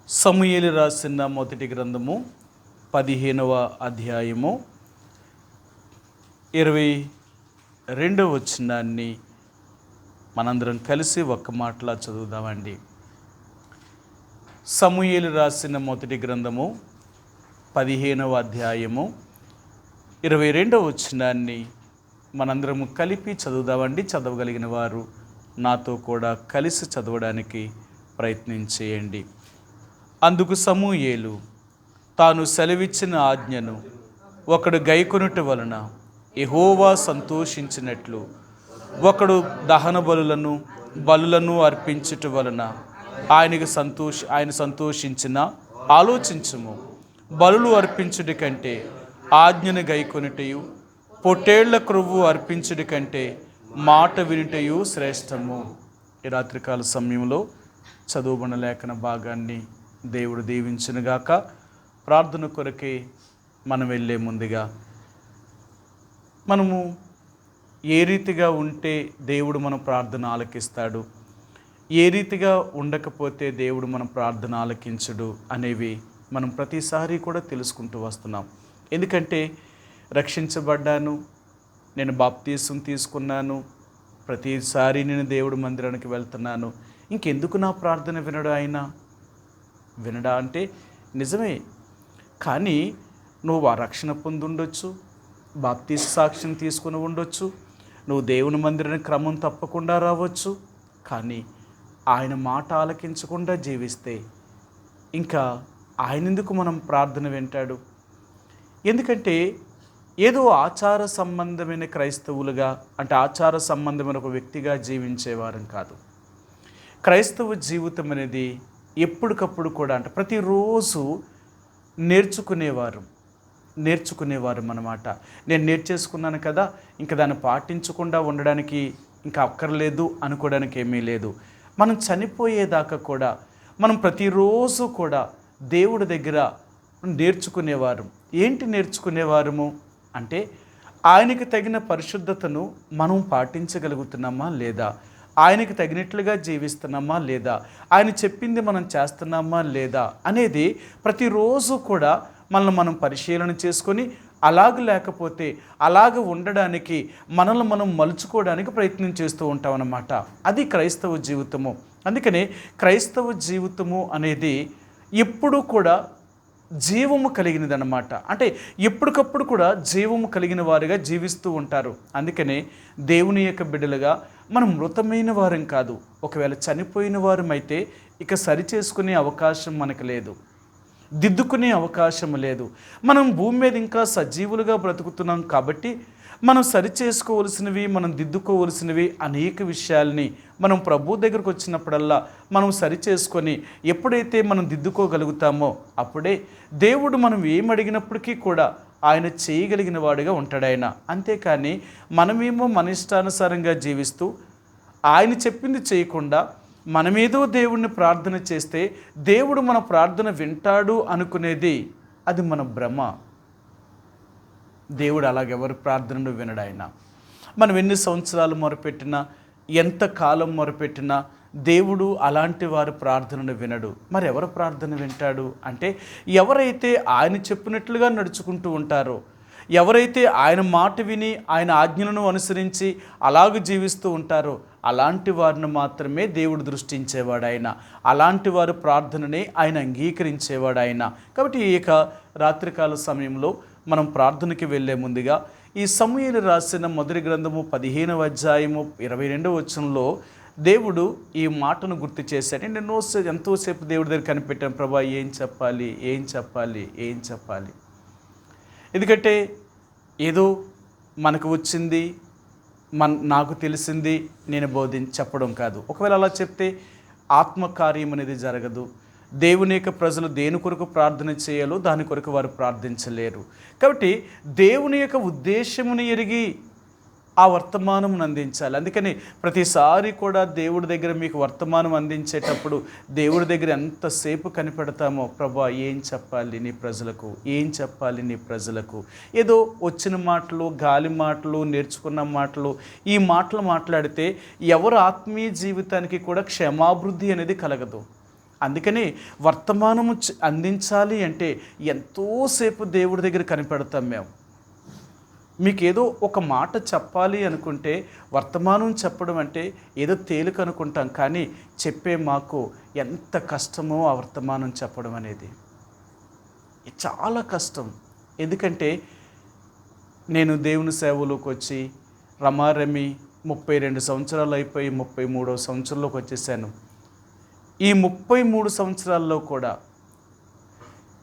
సమూయేలు రాసిన మొదటి గ్రంథము 15వ అధ్యాయము 22వ వచనాన్ని మనందరం కలిసి ఒక్క మాటలా చదువుదామండి. సమూయేలు రాసిన మొదటి గ్రంథము 15వ అధ్యాయము 22వ వచనాన్ని మనందరము కలిపి చదువుదామండి. చదవగలిగిన వారు నాతో కూడా కలిసి చదవడానికి ప్రయత్నం చేయండి. అందుకు సమూయేలు తాను సెలవిచ్చిన ఆజ్ఞను ఒకడు గైకొనుట వలన యెహోవా సంతోషించినట్లు ఒకడు దహన బలులను అర్పించుట వలన ఆయన సంతోషించిన ఆలోచించుము. బలులు అర్పించుడి కంటే ఆజ్ఞను గైకొనుటయు పొట్టేళ్ల క్రొవ్వు అర్పించుడి కంటే మాట వినుటయు శ్రేష్టము. ఈ రాత్రికాల సమయంలో చదువుబడిన లేఖన భాగాన్ని దేవుడు దీవించునుగాక. ప్రార్థన కొరకే మనం వెళ్ళే ముందుగా మనము ఏ రీతిగా ఉంటే దేవుడు మన ప్రార్థన ఆలకిస్తాడు, ఏ రీతిగా ఉండకపోతే దేవుడు మన ప్రార్థన ఆలకించడు అనేవి మనం ప్రతిసారి కూడా తెలుసుకుంటూ వస్తున్నాం. ఎందుకంటే రక్షించబడ్డాను, నేను బాప్తీసం తీసుకున్నాను, ప్రతిసారి నేను దేవుడు మందిరానికి వెళ్తున్నాను, ఇంకెందుకు నా ప్రార్థన వినడా అంటే నిజమే. కానీ నువ్వు ఆ రక్షణ పొంది ఉండొచ్చు, బాప్తీస సాక్ష్యం తీసుకుని ఉండొచ్చు, నువ్వు దేవుని మందిరానికి క్రమం తప్పకుండా రావచ్చు, కానీ ఆయన మాట ఆలకించకుండా జీవిస్తే ఇంకా ఆయన ఎందుకు మనం ప్రార్థన వింటాడు? ఎందుకంటే ఏదో ఆచార సంబంధమైన క్రైస్తవులుగా, అంటే ఆచార సంబంధమైన ఒక వ్యక్తిగా జీవించేవారం కాదు. క్రైస్తవ జీవితం అనేది ఎప్పటికప్పుడు కూడా, అంటే ప్రతిరోజు నేర్చుకునేవారు అన్నమాట. నేను నేర్చేసుకున్నాను కదా, ఇంకా దాన్ని పాటించకుండా ఉండడానికి ఇంకా అక్కర్లేదు అనుకోవడానికి ఏమీ లేదు. మనం చనిపోయేదాకా కూడా మనం ప్రతిరోజు కూడా దేవుడి దగ్గర నేర్చుకునేవారు. ఏంటి నేర్చుకునేవారము అంటే ఆయనకి తగిన పరిశుద్ధతను మనం పాటించగలుగుతున్నామా లేదా, ఆయనకి తగినట్లుగా జీవిస్తున్నామా లేదా, ఆయన చెప్పింది మనం చేస్తున్నామా లేదా అనేది ప్రతిరోజు కూడా మనం పరిశీలన చేసుకొని లేకపోతే అలాగ ఉండడానికి మనల్ని మనం మలుచుకోవడానికి ప్రయత్నం చేస్తూ ఉంటాం అన్నమాట. అది క్రైస్తవ జీవితము. అందుకనే క్రైస్తవ జీవితము అనేది ఎప్పుడూ కూడా జీవము కలిగినదన్నమాట. అంటే ఎప్పటికప్పుడు కూడా జీవము కలిగిన వారుగా జీవిస్తూ ఉంటారు. అందుకనే దేవుని యొక్క బిడ్డలుగా మనం మృతమైన వారం కాదు. ఒకవేళ చనిపోయిన వారమైతే ఇక సరిచేసుకునే అవకాశం మనకు లేదు, దిద్దుకునే అవకాశం లేదు. మనం భూమి మీద ఇంకా సజీవులుగా బ్రతుకుతున్నాం కాబట్టి మనం సరిచేసుకోవలసినవి, మనం దిద్దుకోవలసినవి అనేక విషయాల్ని మనం ప్రభు దగ్గరకు వచ్చినప్పుడల్లా మనం సరిచేసుకొని ఎప్పుడైతే మనం దిద్దుకోగలుగుతామో అప్పుడే దేవుడు మనం ఏమడిగినప్పటికీ కూడా ఆయన చేయగలిగిన వాడిగా ఉంటాడు ఆయన. అంతేకాని మనమేమో మన ఇష్టానుసారంగా జీవిస్తూ ఆయన చెప్పింది చేయకుండా మనమేదో దేవుడిని ప్రార్థన చేస్తే దేవుడు మన ప్రార్థన వింటాడు అనుకునేది అది మన భ్రమ. దేవుడు అలాగెవరు ప్రార్థనను వినడు ఆయన. మనం ఎన్ని సంవత్సరాలు మొరపెట్టినా, ఎంత కాలం మొరపెట్టినా దేవుడు అలాంటి వారి ప్రార్థనను వినడు. మరి ఎవరు ప్రార్థన వింటాడు అంటే ఎవరైతే ఆయన చెప్పినట్లుగా నడుచుకుంటూ ఉంటారో, ఎవరైతే ఆయన మాట విని ఆయన ఆజ్ఞలను అనుసరించి అలాగ జీవిస్తూ ఉంటారో అలాంటి వారిని మాత్రమే దేవుడు దృష్టించేవాడు ఆయన. అలాంటి వారి ప్రార్థననే ఆయన అంగీకరించేవాడు ఆయన. కాబట్టి ఈ యొక్క రాత్రికాల సమయంలో మనం ప్రార్థనకి వెళ్ళే ముందుగా ఈ సమూయేలు రాసిన మొదటి గ్రంథము 15వ అధ్యాయము 22వ వచనంలో దేవుడు ఈ మాటను గుర్తు చేశాడు. నేను ఎంతోసేపు దేవుడి దగ్గర కనిపెట్టాను, ప్రభా ఏం చెప్పాలి. ఎందుకంటే ఏదో మనకు వచ్చింది, నాకు తెలిసింది నేను చెప్పడం కాదు. ఒకవేళ అలా చెప్తే ఆత్మకార్యం అనేది జరగదు. దేవుని యొక్క ప్రజలు దేని కొరకు ప్రార్థన చేయాలో దాని కొరకు వారు ప్రార్థించలేరు. కాబట్టి దేవుని యొక్క ఉద్దేశమును ఎరిగి ఆ వర్తమానం అందించాలి. అందుకని ప్రతిసారి కూడా దేవుడి దగ్గర మీకు వర్తమానం అందించేటప్పుడు దేవుడి దగ్గర ఎంతసేపు కనిపెడతామో, ప్రభా ఏం చెప్పాలి నీ ప్రజలకు, ఏదో వచ్చిన మాటలు, గాలి మాటలు, నేర్చుకున్న మాటలు, ఈ మాటలు మాట్లాడితే ఎవరు ఆత్మీయ జీవితానికి కూడా క్షమాభివృద్ధి అనేది కలగదు. అందుకని వర్తమానము అందించాలి అంటే ఎంతోసేపు దేవుడి దగ్గర కనిపెడతాం మేము. మీకేదో ఒక మాట చెప్పాలి అనుకుంటే వర్తమానం చెప్పడం అంటే ఏదో తేలిక అనుకుంటాం, కానీ చెప్పే మాకు ఎంత కష్టమో ఆ వర్తమానం చెప్పడం అనేది చాలా కష్టం. ఎందుకంటే నేను దేవుని సేవలోకి వచ్చి రమారమి 32 సంవత్సరాలు అయిపోయి 33వ సంవత్సరంలోకి వచ్చేసాను. ఈ 33 సంవత్సరాల్లో కూడా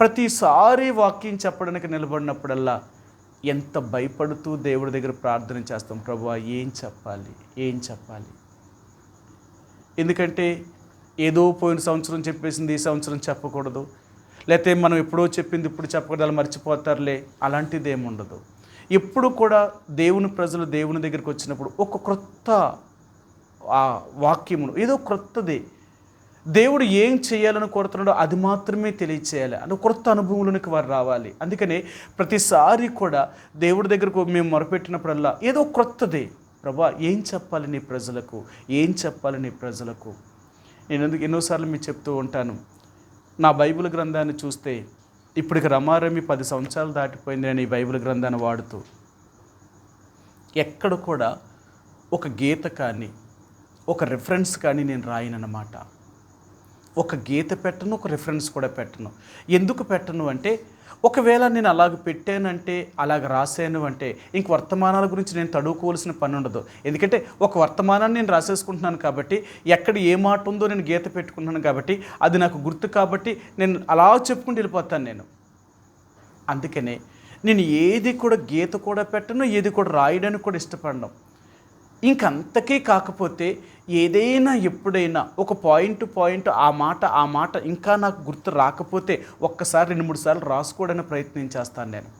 ప్రతిసారి వాక్యం చెప్పడానికి నిలబడినప్పుడల్లా ఎంత భయపడుతూ దేవుడి దగ్గర ప్రార్థన చేస్తాం, ప్రభువా ఏం చెప్పాలి ఏం చెప్పాలి. ఎందుకంటే ఏదో పోయిన సంవత్సరం చెప్పేసింది ఈ సంవత్సరం చెప్పకూడదు, లేకపోతే మనం ఎప్పుడో చెప్పింది ఇప్పుడు చెప్పకూడదు, అలా మర్చిపోతారులే, అలాంటిది ఏమి ఉండదు. ఎప్పుడు కూడా దేవుని ప్రజలు దేవుని దగ్గరికి వచ్చినప్పుడు ఒక క్రొత్త వాక్యమును, ఏదో క్రొత్తది దేవుడు ఏం చేయాలని కోరుతున్నాడో అది మాత్రమే తెలియచేయాలి అని క్రొత్త అనుభవంలోనికి వారు రావాలి. అందుకనే ప్రతిసారి కూడా దేవుడి దగ్గరకు మేము మొరపెట్టినప్పుడల్లా ఏదో క్రొత్తది, ప్రభా ఏం చెప్పాలి నీ ప్రజలకు, ఏం చెప్పాలి నీ ప్రజలకు. నేను ఎందుకు ఎన్నోసార్లు మీకు చెప్తూ ఉంటాను, నా బైబిల్ గ్రంథాన్ని చూస్తే ఇప్పటికి రమారమి 10 సంవత్సరాలు దాటిపోయింది నేను ఈ బైబిల్ గ్రంథాన్ని వాడుతూ. ఎక్కడ కూడా ఒక గీత కానీ ఒక రిఫరెన్స్ కానీ నేను రాయనన్నమాట. ఒక గీత పెట్టను, ఒక రిఫరెన్స్ కూడా పెట్టను. ఎందుకు పెట్టను అంటే, ఒకవేళ నేను అలాగ పెట్టానంటే, అలాగ రాశాను అంటే ఇంక వర్తమానాల గురించి నేను తడువుకోవాల్సిన పని ఉండదు. ఎందుకంటే ఒక వర్తమానాన్ని నేను రాసేసుకుంటున్నాను కాబట్టి, ఎక్కడ ఏ మాట ఉందో నేను గీత పెట్టుకుంటున్నాను కాబట్టి, అది నాకు గుర్తు కాబట్టి నేను అలా చెప్పుకుంటూ వెళ్ళిపోతాను నేను. అందుకనే నేను ఏది కూడా గీత కూడా పెట్టను, ఏది కూడా రాయడానికి కూడా ఇష్టపడను. ఇంకంతకీ కాకపోతే ఏదైనా ఎప్పుడైనా ఒక పాయింట్ ఆ మాట ఇంకా నాకు గుర్తు రాకపోతే ఒక్కసారి 2-3 సార్లు రాసుకోవడానికి ప్రయత్నం చేస్తాను నేను.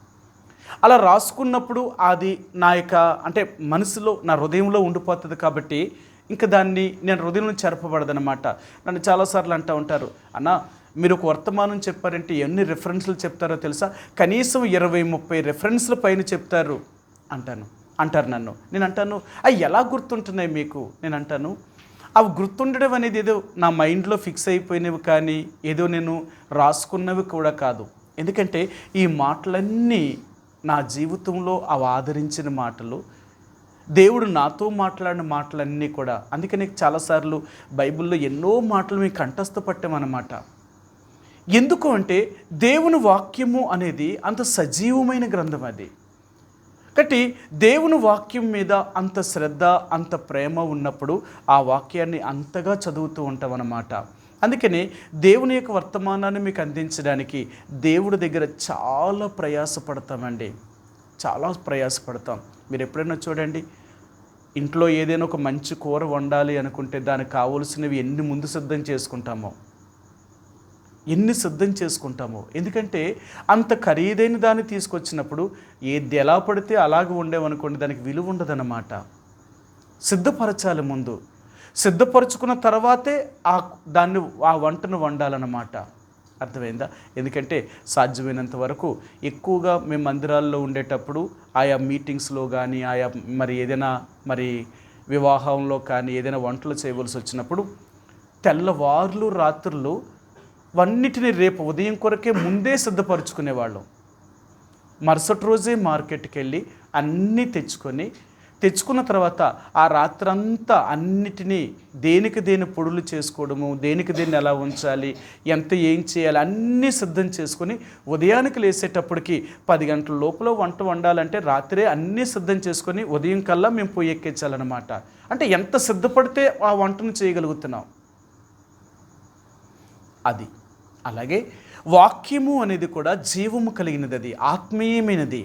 అలా రాసుకున్నప్పుడు అది నా యొక్క అంటే మనసులో నా హృదయంలో ఉండిపోతుంది కాబట్టి ఇంకా దాన్ని నేను హృదయంలో చెరపబడదనమాట. నన్ను చాలాసార్లు అంటూ ఉంటారు, అన్న మీరు ఒక వర్తమానం చెప్పారంటే ఎన్ని రెఫరెన్స్లు చెప్తారో తెలుసా, కనీసం 20-30 రెఫరెన్స్ల పైన చెప్తారు అంటారు నన్ను. నేను అంటాను అవి ఎలా గుర్తుంటున్నాయి మీకు? నేను అంటాను అవి గుర్తుండడం అనేది ఏదో నా మైండ్లో ఫిక్స్ అయిపోయినవి కానీ ఏదో నేను రాసుకున్నవి కూడా కాదు. ఎందుకంటే ఈ మాటలన్నీ నా జీవితంలో అవి ఆదరించిన మాటలు, దేవుడు నాతో మాట్లాడిన మాటలన్నీ కూడా. అందుకని చాలాసార్లు బైబిల్లో ఎన్నో మాటలు మీకు కంఠస్థపట్టామన్నమాట. ఎందుకు అంటే దేవుని వాక్యము అనేది అంత సజీవమైన గ్రంథం అది. కాబట్టి దేవుని వాక్యం మీద అంత శ్రద్ధ అంత ప్రేమ ఉన్నప్పుడు ఆ వాక్యాన్ని అంతగా చదువుతూ ఉంటాం అన్నమాట. అందుకని దేవుని యొక్క వర్తమానాన్ని మీకు అందించడానికి దేవుడి దగ్గర చాలా ప్రయాసపడతామండి, చాలా ప్రయాసపడతాం. మీరు ఎప్పుడైనా చూడండి, ఇంట్లో ఏదైనా ఒక మంచి కూర వండాలి అనుకుంటే దానికి కావలసినవి ఎన్ని ముందు సిద్ధం చేసుకుంటామో. ఎందుకంటే అంత ఖరీదైన దాన్ని తీసుకొచ్చినప్పుడు ఏది ఎలా పడితే అలాగే ఉండేవనుకోండి, దానికి విలువ ఉండదన్నమాట. సిద్ధపరచాలి, ముందు సిద్ధపరచుకున్న తర్వాతే ఆ వంటను వండాలన్నమాట. అర్థమైందా? ఎందుకంటే సాధ్యమైనంత వరకు ఎక్కువగా మేము మందిరాల్లో ఉండేటప్పుడు ఆయా మీటింగ్స్లో కానీ ఆయా ఏదైనా వివాహంలో కానీ ఏదైనా వంటలు చేయవలసి వచ్చినప్పుడు తెల్లవార్లు రాత్రులు వన్నిటిని రేపు ఉదయం కొరకే ముందే సిద్ధపరచుకునేవాళ్ళం. మరుసటి రోజే మార్కెట్కి వెళ్ళి అన్నీ తెచ్చుకున్న తర్వాత ఆ రాత్రంతా అన్నిటినీ దేని పొడులు చేసుకోవడము, దేని ఎలా ఉంచాలి, ఎంత ఏం చేయాలి అన్నీ సిద్ధం చేసుకొని ఉదయానికి లేసేటప్పటికి 10 గంటల లోపల వంట వండాలంటే రాత్రే అన్నీ సిద్ధం చేసుకొని ఉదయం కల్లా మేము పొయ్యి ఎక్కించాలన్నమాట. అంటే ఎంత సిద్ధపడితే ఆ వంటను చేయగలుగుతున్నాం అది. అలాగే వాక్యము అనేది కూడా జీవము కలిగినది, అది ఆత్మీయమైనది,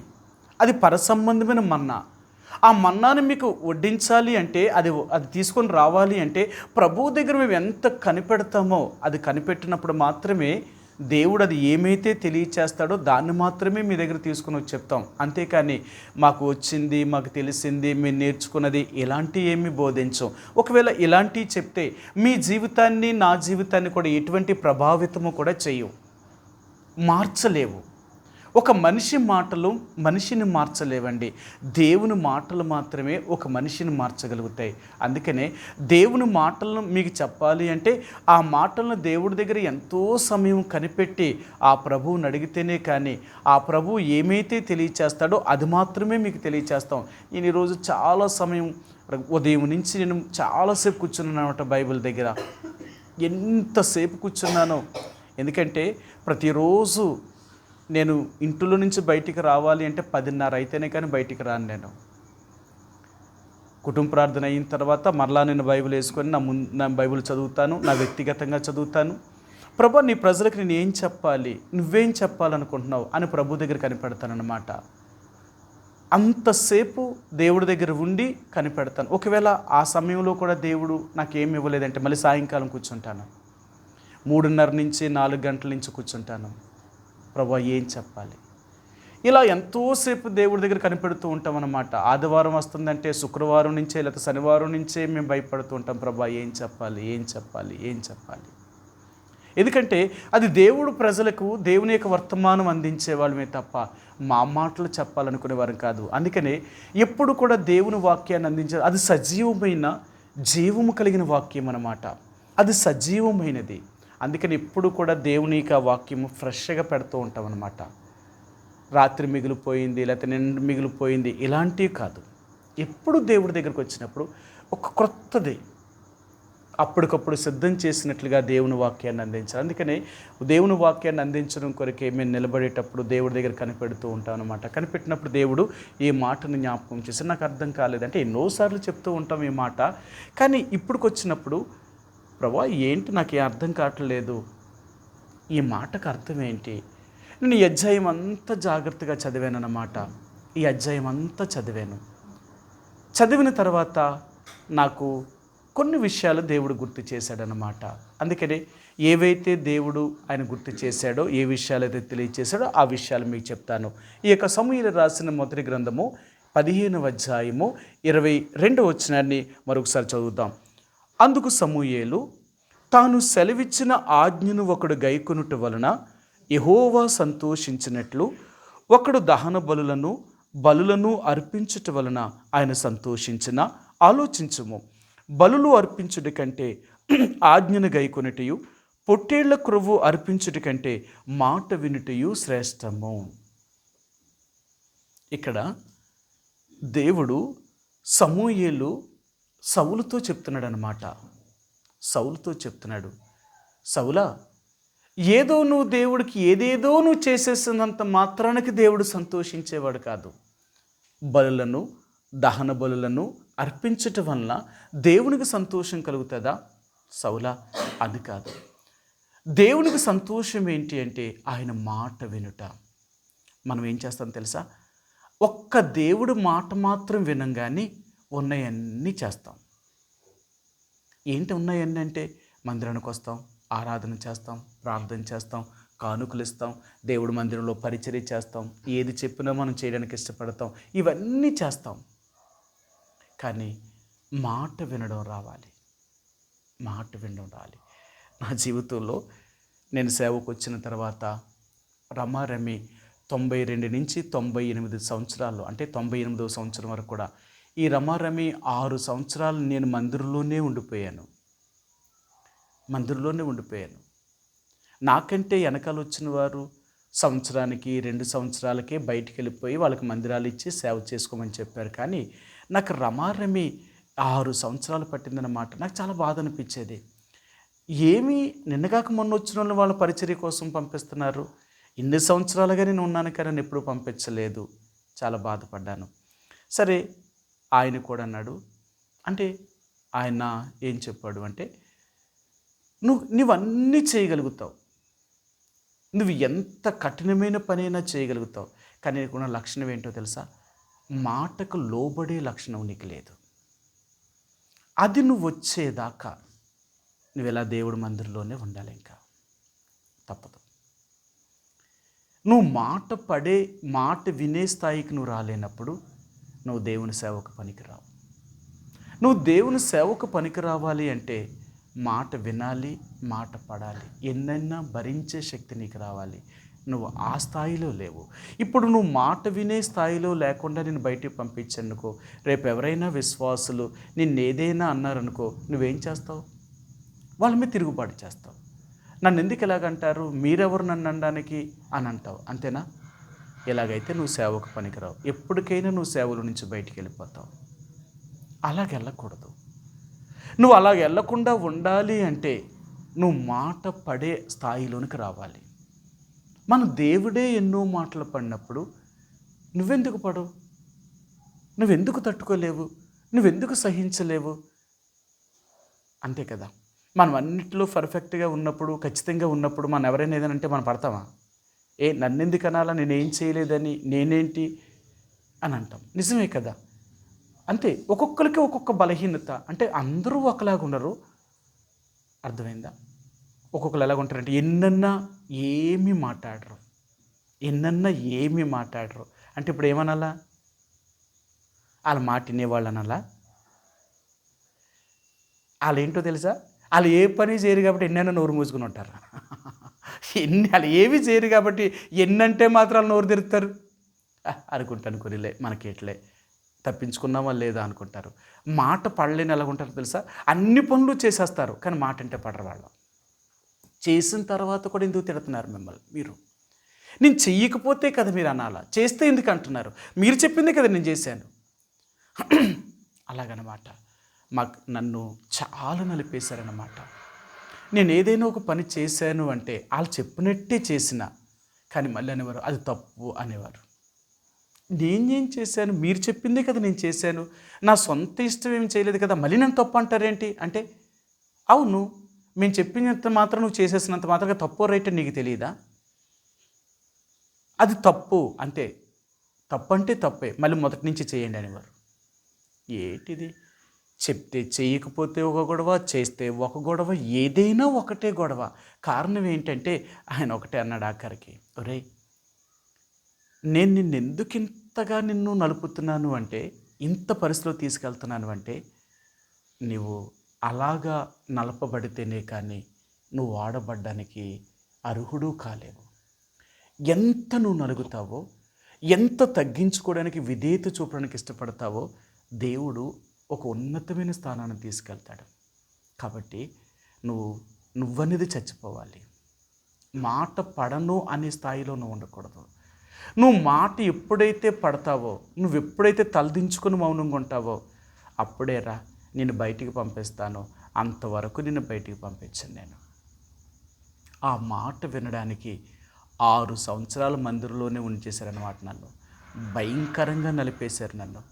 అది పరసంబంధమైన మన్నా. ఆ మన్నాను మీకు వడ్డించాలి అంటే అది తీసుకొని రావాలి అంటే ప్రభువు దగ్గర మేము ఎంత కనిపెడతామో, అది కనిపెట్టినప్పుడు మాత్రమే దేవుడు అది ఏమైతే తెలియచేస్తాడో దాన్ని మాత్రమే మీ దగ్గర తీసుకుని వచ్చి చెప్తాం. అంతేకాని మాకు వచ్చింది, మాకు తెలిసింది, మేము నేర్చుకున్నది ఇలాంటివి ఏమీ బోధించం. ఒకవేళ ఇలాంటివి చెప్తే మీ జీవితాన్ని నా జీవితాన్ని కూడా ఎటువంటి ప్రభావితము కూడా చేయవు, మార్చలేవు. ఒక మనిషి మాటలు మనిషిని మార్చలేవండి. దేవుని మాటలు మాత్రమే ఒక మనిషిని మార్చగలుగుతాయి. అందుకనే దేవుని మాటలను మీకు చెప్పాలి అంటే ఆ మాటలను దేవుడి దగ్గర ఎంతో సమయం కనిపెట్టి ఆ ప్రభువుని అడిగితేనే కానీ ఆ ప్రభువు ఏమైతే తెలియచేస్తాడో అది మాత్రమే మీకు తెలియచేస్తాం. నేను ఈరోజు చాలా సమయం ఉదయం నుంచి నేను చాలాసేపు కూర్చున్నాను అనమాట బైబిల్ దగ్గర. ఎంతసేపు కూర్చున్నానో, ఎందుకంటే ప్రతిరోజు నేను ఇంట్లో నుంచి బయటికి రావాలి అంటే 10:30 అయితేనే కానీ బయటికి రాను. నేను కుటుంబ ప్రార్థన అయిన తర్వాత మరలా నేను బైబిల్ వేసుకొని నా బైబిల్ చదువుతాను, నా వ్యక్తిగతంగా చదువుతాను. ప్రభు, నీ ప్రజలకు నేను ఏం చెప్పాలి, నువ్వేం చెప్పాలనుకుంటున్నావు అని ప్రభు దగ్గర కనిపెడతానన్నమాట. అంతసేపు దేవుడి దగ్గర ఉండి కనిపెడతాను. ఒకవేళ ఆ సమయంలో కూడా దేవుడు నాకేమి ఇవ్వలేదంటే మళ్ళీ సాయంకాలం కూర్చుంటాను. 3:30 నుంచి 4 గంటల నుంచి కూర్చుంటాను. ప్రభు ఏం చెప్పాలి, ఇలా ఎంతోసేపు దేవుడి దగ్గర కనిపెడుతూ ఉంటాం అన్నమాట. ఆదివారం వస్తుందంటే శుక్రవారం నుంచే లేకపోతే శనివారం నుంచే మేము భయపడుతూ ఉంటాం. ప్రభు ఏం చెప్పాలి, ఏం చెప్పాలి, ఏం చెప్పాలి. ఎందుకంటే అది దేవుడు ప్రజలకు దేవుని యొక్క వర్తమానం అందించేవాళ్ళమే తప్ప మా మాటలు చెప్పాలనుకునేవారు కాదు. అందుకనే ఎప్పుడు కూడా దేవుని వాక్యాన్ని అందించాలి. అది సజీవమైన జీవము కలిగిన వాక్యం అన్నమాట. అది సజీవమైనది. అందుకని ఎప్పుడు కూడా దేవుని యొక్క వాక్యము ఫ్రెష్గా పెడుతూ ఉంటాం అన్నమాట. రాత్రి మిగిలిపోయింది లేకపోతే నిన్న మిగిలిపోయింది ఇలాంటివి కాదు. ఎప్పుడు దేవుడి దగ్గరికి వచ్చినప్పుడు ఒక క్రొత్తది అప్పటికప్పుడు సిద్ధం చేసినట్లుగా దేవుని వాక్యాన్ని అందించాలి. అందుకని దేవుని వాక్యాన్ని అందించడం కొరకే మేము నిలబడేటప్పుడు దేవుడి దగ్గర కనిపెడుతూ ఉంటాం అనమాట. కనిపెట్టినప్పుడు దేవుడు ఈ మాటను జ్ఞాపకం చేసి నాకు అర్థం కాలేదంటే ఎన్నోసార్లు చెప్తూ ఉంటాం ఈ మాట. కానీ ఇప్పుడుకొచ్చినప్పుడు ప్రభా ఏంటి నాకు అర్థం కావట్లేదు, ఈ మాటకు అర్థం ఏంటి. నేను ఈ అధ్యాయం అంతా జాగ్రత్తగా చదివాను అన్నమాట. ఈ అధ్యాయం అంతా చదివిన తర్వాత నాకు కొన్ని విషయాలు దేవుడు గుర్తు చేశాడనమాట. అందుకని ఏవైతే దేవుడు ఆయన గుర్తు చేశాడో, ఏ విషయాలు అయితే తెలియచేశాడో ఆ విషయాలు మీకు చెప్తాను. ఈ యొక్క సమూయేలు రాసిన మొదటి గ్రంథము 15వ అధ్యాయము 22వ వచనాన్ని మరొకసారి చదువుదాం. అందుకు సమూయేలు, తాను సెలవిచ్చిన ఆజ్ఞను ఒకడు గైకొనుట వలన యెహోవా సంతోషించినట్లు ఒకడు దహన బలులను అర్పించుట వలన ఆయన సంతోషించిన ఆలోచించుము. బలులు అర్పించుట కంటే ఆజ్ఞను గైకొనుటయు, పొట్టేళ్ల క్రొవ్వు అర్పించుట కంటే మాట వినుటయు శ్రేష్టము. ఇక్కడ దేవుడు సమూయేలు సౌలుతో చెప్తున్నాడు అనమాట. సౌలుతో చెప్తున్నాడు, సౌలా, ఏదో నువ్వు దేవుడికి ఏదేదో నువ్వు చేసేసినంత మాత్రానికి దేవుడు సంతోషించేవాడు కాదు. బలులను దహన బలులను అర్పించటం వలన దేవునికి సంతోషం కలుగుతుందా సౌలా? అది కాదు. దేవునికి సంతోషం ఏంటి అంటే ఆయన మాట వినుట. మనం ఏం చేస్తాం తెలుసా? ఒక్క దేవుడు మాట మాత్రం వినంగానే ఉన్నాయన్నీ చేస్తాం. ఏంటి ఉన్నాయన్నీ అంటే మందిరానికి వస్తాం, ఆరాధన చేస్తాం, ప్రార్థన చేస్తాం, కానుకలు ఇస్తాం, దేవుడి మందిరంలో పరిచర్య చేస్తాం, ఏది చెప్పినా మనం చేయడానికి ఇష్టపడతాం, ఇవన్నీ చేస్తాం. కానీ మాట వినడం రావాలి. నా జీవితంలో నేను సేవకు వచ్చిన తర్వాత రమారమి 92 నుంచి 98 సంవత్సరాలు, అంటే 98వ సంవత్సరం వరకు కూడా ఈ రమారమి 6 సంవత్సరాలు నేను మందిరంలోనే ఉండిపోయాను. నాకంటే వెనకాల వచ్చిన వారు సంవత్సరానికి 2 సంవత్సరాలకే బయటికి వెళ్ళిపోయి వాళ్ళకి మందిరాలు ఇచ్చి సేవ చేసుకోమని చెప్పారు. కానీ నాకు రమారమి 6 సంవత్సరాలు పట్టిందన్నమాట. నాకు చాలా బాధ అనిపించేది. ఏమీ నిన్నగాక మొన్న వచ్చిన వాళ్ళ పరిచర్య కోసం పంపిస్తున్నారు, ఇన్ని సంవత్సరాలుగా నేను ఉన్నాను కానీ నన్ను ఎప్పుడూ పంపించలేదు. చాలా బాధపడ్డాను. సరే, ఆయన కూడా అన్నాడు, అంటే ఆయన ఏం చెప్పాడు అంటే, నువ్వన్నీ చేయగలుగుతావు, నువ్వు ఎంత కఠినమైన పనైనా చేయగలుగుతావు, కానీ నీకున్న లక్షణం ఏంటో తెలుసా? మాటకు లోబడే లక్షణం నీకు లేదు. అది నువ్వు వచ్చేదాకా నువ్వు ఎలా దేవుడి మందిరంలోనే ఉండాలి, ఇంకా తప్పదు. నువ్వు మాట వినే స్థాయికి నువ్వు రాలేనప్పుడు నువ్వు దేవుని సేవకు పనికిరావు. నువ్వు దేవుని సేవకు పనికి రావాలి అంటే మాట వినాలి, మాట పడాలి, ఎన్నైనా భరించే శక్తి నీకు రావాలి. నువ్వు ఆ స్థాయిలో లేవు. ఇప్పుడు నువ్వు మాట వినే స్థాయిలో లేకుండా నేను బయటికి పంపించనుకో, రేపు ఎవరైనా విశ్వాసులు నిన్నేదైనా అన్నారనుకో, నువ్వేం చేస్తావు? వాళ్ళ మీద తిరుగుబాటు చేస్తావు. నన్ను ఎందుకు ఇలాగంటారు, మీరెవరు నన్ను అనడానికి అని అంటావు. అంతేనా? ఇలాగైతే నువ్వు సేవకు పనికిరావు. ఎప్పటికైనా నువ్వు సేవల నుంచి బయటికి వెళ్ళిపోతావు. అలాగెళ్ళకూడదు. నువ్వు అలాగ వెళ్ళకుండా ఉండాలి అంటే నువ్వు మాట పడే స్థాయిలోనికి రావాలి. మన దేవుడే ఎన్నో మాటలు పడినప్పుడు నువ్వెందుకు పడవు? నువ్వెందుకు తట్టుకోలేవు? నువ్వెందుకు సహించలేవు? అంతే కదా. మనం అన్నింటిలో పర్ఫెక్ట్గా ఉన్నప్పుడు, ఖచ్చితంగా ఉన్నప్పుడు మనం ఎవరైనా ఏదైనా అంటే మనం పడతామా? నన్నెందుకు అనాలా, నేనేం చేయలేదని, నేనేంటి అని అంటాం. నిజమే కదా. అంతే, ఒక్కొక్కరికి ఒక్కొక్క బలహీనత. అంటే అందరూ ఒకలాగా ఉండరు. అర్థమైందా? ఒక్కొక్కరు ఎలాగ ఉంటారంటే ఎన్నన్నా ఏమీ మాట్లాడరు. ఏమీ మాట్లాడరు అంటే ఇప్పుడు ఏమనాలా? వాళ్ళ మాట వినేవాళ్ళు అనాలా? వాళ్ళు ఏంటో తెలుసా? వాళ్ళు ఏ పని చేయరు కాబట్టి ఎన్నైనా నోరు మూసుకుని ఉంటారు. వాళ్ళు ఏవి చేయరు కాబట్టి ఎన్నంటే మాత్రం వాళ్ళు నోరు తెరుస్తారు అనుకుంటాను. కొనిలే మనకేట్లే తప్పించుకున్నామా లేదా అనుకుంటారు. మాట పడలేని ఎలాగుంటారు తెలుసా? అన్ని పనులు చేసేస్తారు కానీ మాట అంటే పడరు వాళ్ళు. చేసిన తర్వాత కూడా ఎందుకు తిడుతున్నారు మిమ్మల్ని మీరు? నేను చెయ్యకపోతే కదా మీరు అనాలా, చేస్తే ఎందుకు అంటున్నారు? మీరు చెప్పిందే కదా నేను చేశాను. అలాగనమాట. నన్ను చాలా నలిపేశారన్నమాట. నేను ఏదైనా ఒక పని చేశాను అంటే వాళ్ళు చెప్పినట్టే చేసిన, కానీ మళ్ళీ అనేవారు అది తప్పు అనేవారు. నేనేం చేశాను? మీరు చెప్పిందే కదా నేను చేశాను. నా సొంత ఇష్టం ఏం చేయలేదు కదా, మళ్ళీ నన్ను తప్పు అంటారేంటి అంటే, అవును, మేము చెప్పినంత మాత్రం నువ్వు చేసేసినంత మాత్రంగా తప్పో రైట్ నీకు తెలియదా? అది తప్పు అంతే. తప్పు అంటే తప్పే, మళ్ళీ మొదటి నుంచి చేయండి అనేవారు. ఏంటిది? చెప్తే చేయకపోతే ఒక గొడవ, చేస్తే ఒక గొడవ, ఏదైనా ఒకటే గొడవ. కారణం ఏంటంటే ఆయన ఒకటే అన్నాడు ఆఖరికి, ఒరేయ్ నేను నిన్నెందుకు ఇంతగా నిన్ను నలుపుతున్నాను అంటే, ఇంత పరిస్థితిలో తీసుకెళ్తున్నాను అంటే, నువ్వు అలాగా నలపబడితేనే కానీ నువ్వు వాడబడ్డానికి అర్హుడు కాలేవు. ఎంత నువ్వు నలుగుతావో, ఎంత తగ్గించుకోవడానికి విధేయత చూపడానికి ఇష్టపడతావో దేవుడు ఒక ఉన్నతమైన స్థానాన్ని తీసుకెళ్తాడు. కాబట్టి నువ్వనేది చచ్చిపోవాలి. మాట పడను అనే స్థాయిలో నువ్వు ఉండకూడదు. నువ్వు మాట ఎప్పుడైతే పడతావో, నువ్వు ఎప్పుడైతే తలదించుకొని మౌనంగా ఉంటావో అప్పుడేరా నేను బయటికి పంపిస్తాను, అంతవరకు నిన్ను బయటికి పంపించాను నేను. ఆ మాట వినడానికి 6 సంవత్సరాల మందిరంలోనే ఉంచేశారన్నమాట. నన్ను భయంకరంగా నలిపేశారు.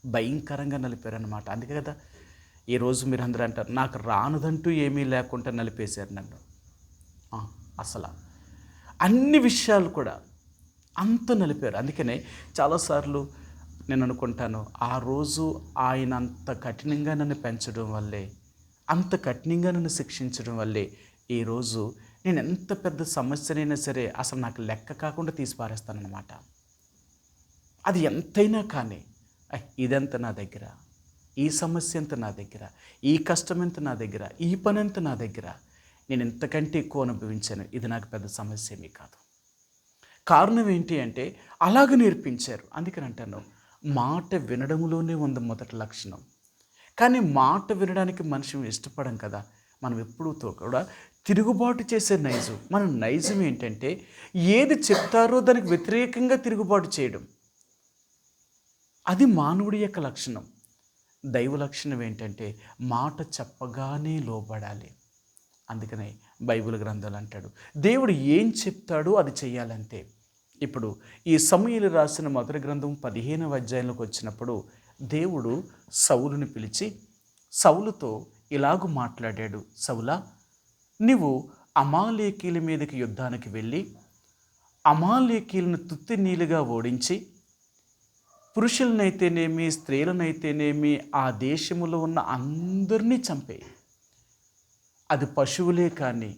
భయంకరంగా నలిపారన్నమాట. అందుకే కదా ఈరోజు మీరు అందరూ అంటారు నాకు రానుదంటూ ఏమీ లేకుండా నలిపేశారు నన్ను. అసలు అన్ని విషయాలు కూడా అంత నలిపారు. అందుకనే చాలాసార్లు నేను అనుకుంటాను, ఆ రోజు ఆయన అంత కఠినంగా నన్ను పెంచడం వల్లే, అంత కఠినంగా నన్ను శిక్షించడం వల్లే ఈరోజు నేను ఎంత పెద్ద సమస్యనైనా సరే అసలు నాకు లెక్క కాకుండా తీసి పారేస్తానన్నమాట. అది ఎంతైనా కానీ ఇదంతా నా దగ్గర, ఈ సమస్య ఎంత నా దగ్గర, ఈ కష్టం ఎంత నా దగ్గర, ఈ పని ఎంత నా దగ్గర, నేను ఎంతకంటే ఎక్కువ అనుభవించాను, ఇది నాకు పెద్ద సమస్య ఏమీ కాదు. కారణం ఏంటి అంటే అలాగ నేర్పించారు. అందుకని అంటాను, మాట వినడంలోనే ఉంది మొదటి లక్షణం. కానీ మాట వినడానికి మనిషి ఇష్టపడం కదా. మనం ఎప్పుడూ కూడా తిరుగుబాటు చేసే నైజం. మన నైజం ఏంటంటే ఏది చెప్తారో దానికి వ్యతిరేకంగా తిరుగుబాటు చేయడం. అది మానవుడి యొక్క లక్షణం. దైవ లక్షణం ఏంటంటే మాట చెప్పగానే లోబడాలి. అందుకనే బైబిల్ గ్రంథాలు అంటాడు దేవుడు ఏం చెప్తాడో అది చెయ్యాలంతే. ఇప్పుడు ఈ సమూయేలు రాసిన మొదటి గ్రంథం 15వ అధ్యాయంలోకి వచ్చినప్పుడు దేవుడు సౌలుని పిలిచి సౌలుతో ఇలాగూ మాట్లాడాడు, సౌలా నీవు అమాలేకీల మీదకి యుద్ధానికి వెళ్ళి అమాలేకీలను తుత్తి నీలుగా ఓడించి పురుషులనైతేనేమి స్త్రీలనైతేనేమి ఆ దేశములో ఉన్న అందరినీ చంపేయి. అది పశువులే కానీ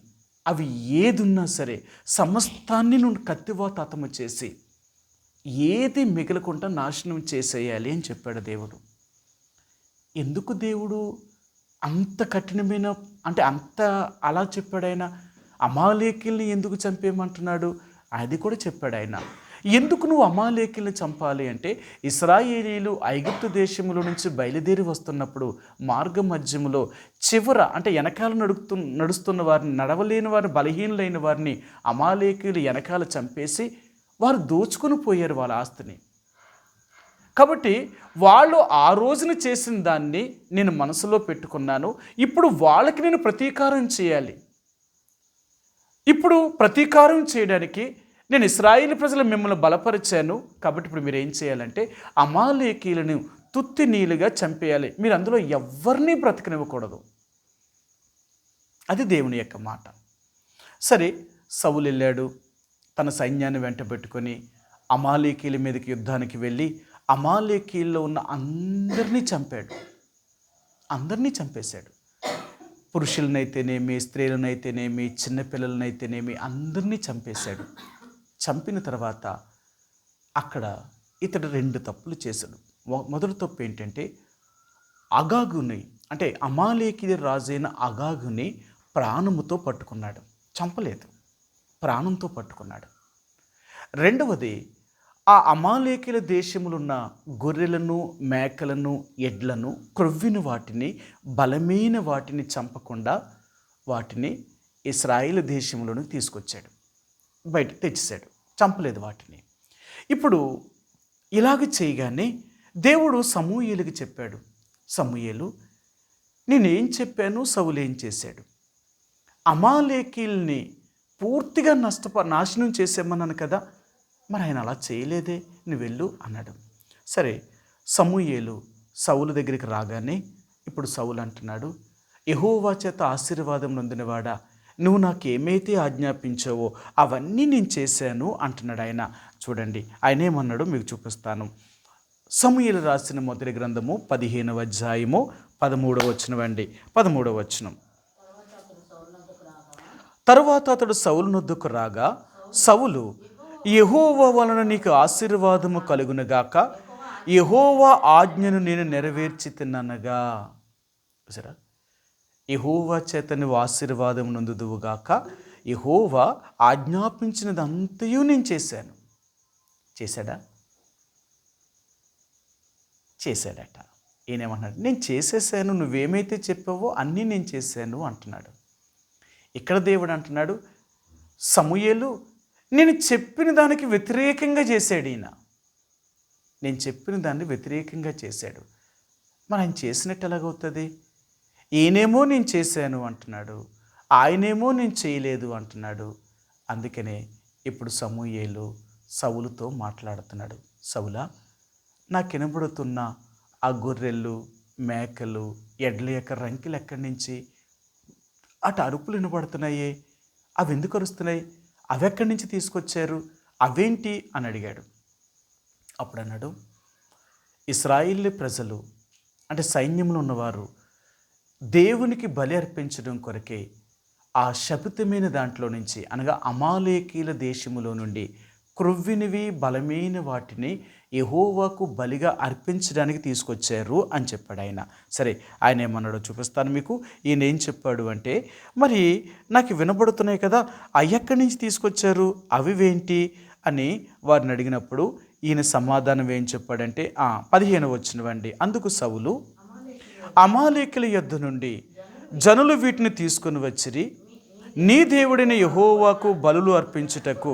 అవి ఏదున్నా సరే సమస్తాన్ని నుండి కత్తివాత హతము చేసి ఏది మిగలకుండా నాశనం చేసేయాలి అని చెప్పాడు దేవుడు. ఎందుకు దేవుడు అంత కఠినమైన అంటే అంత అలా చెప్పాడు? ఆయన అమాలేకీల్ని ఎందుకు చంపేయమంటున్నాడు? అది కూడా చెప్పాడు ఆయన. ఎందుకు నువ్వు అమాలేకీలను చంపాలి అంటే, ఇశ్రాయేలీలు ఐగుప్తు దేశములో నుంచి బయలుదేరి వస్తున్నప్పుడు మార్గ మధ్యములో చివర అంటే వెనకాల నడుస్తున్న వారిని, నడవలేని వారిని, బలహీనులైన వారిని అమాలేకీలు వెనకాల చంపేసి వారు దోచుకొని పోయారు వాళ్ళ ఆస్తిని. కాబట్టి వాళ్ళు ఆ రోజున చేసిన దాన్ని నేను మనసులో పెట్టుకున్నాను. ఇప్పుడు వాళ్ళకి నేను ప్రతీకారం చేయాలి. ఇప్పుడు ప్రతీకారం చేయడానికి నేను ఇశ్రాయేలు ప్రజలు మిమ్మల్ని బలపరిచాను. కాబట్టి ఇప్పుడు మీరు ఏం చేయాలంటే అమాలేకీలను తుత్తి నీలుగా చంపేయాలి. మీరు అందులో ఎవరిని బ్రతకనివ్వకూడదు. అది దేవుని యొక్క మాట. సరే, సౌలు వెళ్ళాడు. తన సైన్యాన్ని వెంట పెట్టుకొని అమాలేకీల మీదకి యుద్ధానికి వెళ్ళి అమాలేకీల్లో ఉన్న అందరినీ చంపాడు. అందరినీ చంపేశాడు. పురుషులనైతేనేమి, స్త్రీలనైతేనేమి, చిన్నపిల్లలనైతేనేమి అందరినీ చంపేశాడు. చంపిన తర్వాత అక్కడ ఇతడు 2 తప్పులు చేశాడు. మొదటి తప్పు ఏంటంటే అగాగుని, అంటే అమాలేకీ రాజైన అగాగుని ప్రాణముతో పట్టుకున్నాడు. చంపలేదు, ప్రాణంతో పట్టుకున్నాడు. రెండవది, ఆ అమాలేకీల దేశములున్న గొర్రెలను, మేకలను, ఎడ్లను, క్రొవ్విన వాటిని, బలమైన వాటిని చంపకుండా వాటిని ఇశ్రాయేలు దేశంలోకి తీసుకొచ్చాడు. బయట తెచ్చేశాడు. చంపలేదు వాటిని. ఇప్పుడు ఇలాగ చేయగానే దేవుడు సమూయేలుకి చెప్పాడు, సమూయేలు, నేనేం చెప్పాను, సౌలు ఏం చేశాడు? అమాలేకీల్ని పూర్తిగా నాశనం చేసేమన్నాను కదా, మరి ఆయన అలా చేయలేదే, నువ్వు వెళ్ళు అన్నాడు. సరే, సమూయేలు సౌలు దగ్గరికి రాగానే ఇప్పుడు సౌలు అంటున్నాడు, యెహోవా చేత ఆశీర్వాదం నొందినవాడా, నువ్వు నాకేమైతే ఆజ్ఞాపించావో అవన్నీ నేను చేశాను అంటున్నాడు ఆయన. చూడండి ఆయన ఏమన్నాడో మీకు చూపిస్తాను. సమూయేలు రాసిన మొదటి గ్రంథము 15వ అధ్యాయము 13వ వచనం అండి. 13వ వచనం. తరువాత అతడు సౌలు నొద్దకు రాగా సౌలు, యెహోవా వలన నీకు ఆశీర్వాదము కలుగునుగాక, యెహోవా ఆజ్ఞను నేను నెరవేర్చి తిన్ననగా. సరే, యెహోవా చేత నువ్వు ఆశీర్వాదం నొందుదువుగాక, యెహోవా ఆజ్ఞాపించినదంతయు నేను చేశాను. చేశాడా? చేశాడట. ఈయనేమన్నాడు, నేను చేసేసాను, నువ్వేమైతే చెప్పావో అన్నీ నేను చేశాను అంటున్నాడు. ఇక్కడ దేవుడు అంటున్నాడు, సమూయేలు నేను చెప్పిన దానికి వ్యతిరేకంగా చేశాడు ఈయన. నేను చెప్పిన దాన్ని వ్యతిరేకంగా చేశాడు. మరి ఆయన చేసినట్టు ఎలాగవుతుంది? ఈయనేమో నేను చేశాను అంటున్నాడు, ఆయనేమో నేను చేయలేదు అంటున్నాడు. అందుకనే ఇప్పుడు సమూయేలు సౌలుతో మాట్లాడుతున్నాడు. సౌలా, నాకు వినబడుతున్న ఆ గొర్రెలు, మేకలు, ఎడ్ల యొక్క రంకెలు ఎక్కడి నుంచి? అటు అరుపులు వినబడుతున్నాయే, అవి ఎందుకు అరుస్తున్నాయి? అవి ఎక్కడి నుంచి తీసుకొచ్చారు? అవేంటి అని అడిగాడు. అప్పుడు అన్నాడు, ఇశ్రాయేలు ప్రజలు అంటే సైన్యంలో ఉన్నవారు దేవునికి బలి అర్పించడం కొరకే ఆ శపితమైన దాంట్లో నుంచి, అనగా అమాలేకీల దేశములో నుండి క్రొవ్వినవి, బలమైన వాటిని యెహోవాకు బలిగా అర్పించడానికి తీసుకొచ్చారు అని చెప్పాడు ఆయన. సరే, ఆయన ఏమన్నాడో చూపిస్తాను మీకు. ఈయన ఏం చెప్పాడు అంటే, మరి నాకు వినబడుతున్నాయి కదా, అవి ఎక్కడి నుంచి తీసుకొచ్చారు, అవి ఏంటి అని వారిని అడిగినప్పుడు ఈయన సమాధానం ఏం చెప్పాడంటే 15వ వచనమండి. అందుకు సౌలు, అమాలేకీల యొద్ద నుండి జనులు వీటిని తీసుకుని వచ్చిరి, నీ దేవుడైన యెహోవాకు బలులు అర్పించుటకు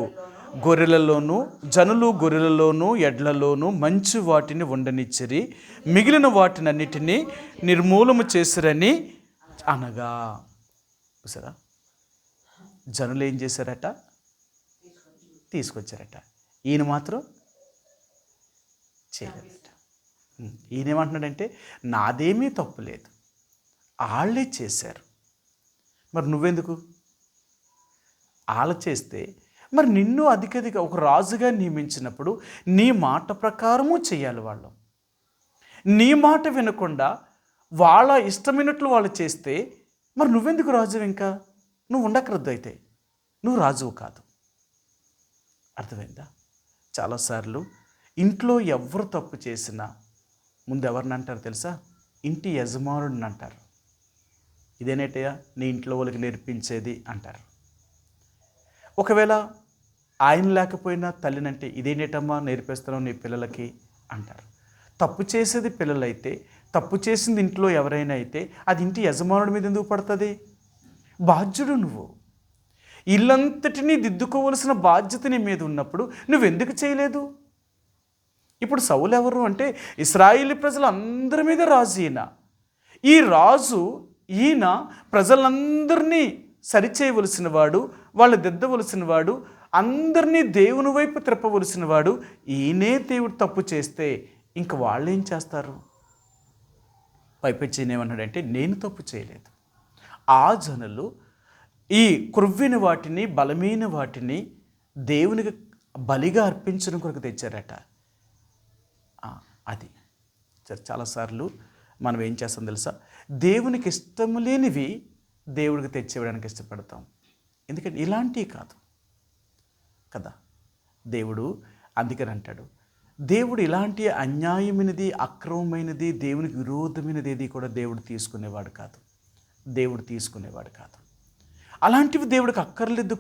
గొర్రెలలోనూ జనులు గొర్రెలలోనూ ఎడ్లలోనూ మంచి వాటిని ఉండనిచ్చిరి, మిగిలిన వాటినన్నిటినీ నిర్మూలము చేసిరని అనగా. చూసారా, జనులు ఏం చేశారట? తీసుకొచ్చారట. ఈయన మాత్రం చేయలేదట. ఈయనేమంటున్నాడంటే, నాదేమీ తప్పు లేదు, వాళ్ళే చేశారు. మరి నువ్వెందుకు? వాళ్ళ చేస్తే మరి నిన్ను అధిక ఒక రాజుగా నియమించినప్పుడు నీ మాట ప్రకారము చేయాలి. వాళ్ళు నీ మాట వినకుండా వాళ్ళ ఇష్టమైనట్లు వాళ్ళు చేస్తే మరి నువ్వెందుకు రాజు? ఇంకా నువ్వు ఉండకరద్దు, అయితే నువ్వు రాజువు కాదు. అర్థమైందా? చాలాసార్లు ఇంట్లో ఎవరు తప్పు చేసినా ముందు ఎవరిని అంటారు తెలుసా? ఇంటి యజమానుడిని అంటారు. ఇదేనేటయ్యా నీ ఇంట్లో వాళ్ళకి నేర్పించేది అంటారు. ఒకవేళ ఆయన లేకపోయినా తల్లినంటే ఇదేనేటమ్మా నేర్పిస్తున్నావు నీ పిల్లలకి అంటారు. తప్పు చేసేది పిల్లలైతే, తప్పు చేసింది ఇంట్లో ఎవరైనా అయితే అది ఇంటి యజమానుడి మీద ఎందుకు పడుతుంది? బాధ్యుడు నువ్వు. ఇల్లంతటినీ దిద్దుకోవలసిన బాధ్యత నీ మీద ఉన్నప్పుడు నువ్వెందుకు చేయలేదు? ఇప్పుడు సౌలు ఎవరు అంటే ఇశ్రాయేలు ప్రజలందరి మీద రాజు ఈయన. ఈ రాజు ఈయన ప్రజలందరినీ సరిచేయవలసిన వాడు, వాళ్ళు దిద్దవలసిన వాడు, అందరినీ దేవుని వైపు త్రిప్పవలసిన వాడు. ఈయనే దేవుడు తప్పు చేస్తే ఇంక వాళ్ళు ఏం చేస్తారు? పైపెచ్చి ఏమన్నాడంటే నేను తప్పు చేయలేదు. ఆ జనులు ఈ క్రొవ్విన వాటిని, బలమైన వాటిని దేవునికి బలిగా అర్పించడం కొరకు తెచ్చారట. అది చాలాసార్లు మనం ఏం చేస్తాం తెలుసా? దేవునికి ఇష్టం లేనివి దేవుడికి తెచ్చివ్వడానికి ఇష్టపడతాం. ఎందుకంటే ఇలాంటివి కాదు కదా దేవుడు. అందుకని అంటాడు, దేవుడు ఇలాంటి అన్యాయమైనది, అక్రమమైనది, దేవునికి విరోధమైనది ఏది కూడా దేవుడు తీసుకునేవాడు కాదు. దేవుడు తీసుకునేవాడు కాదు. అలాంటివి దేవుడికి అక్కర్లేదు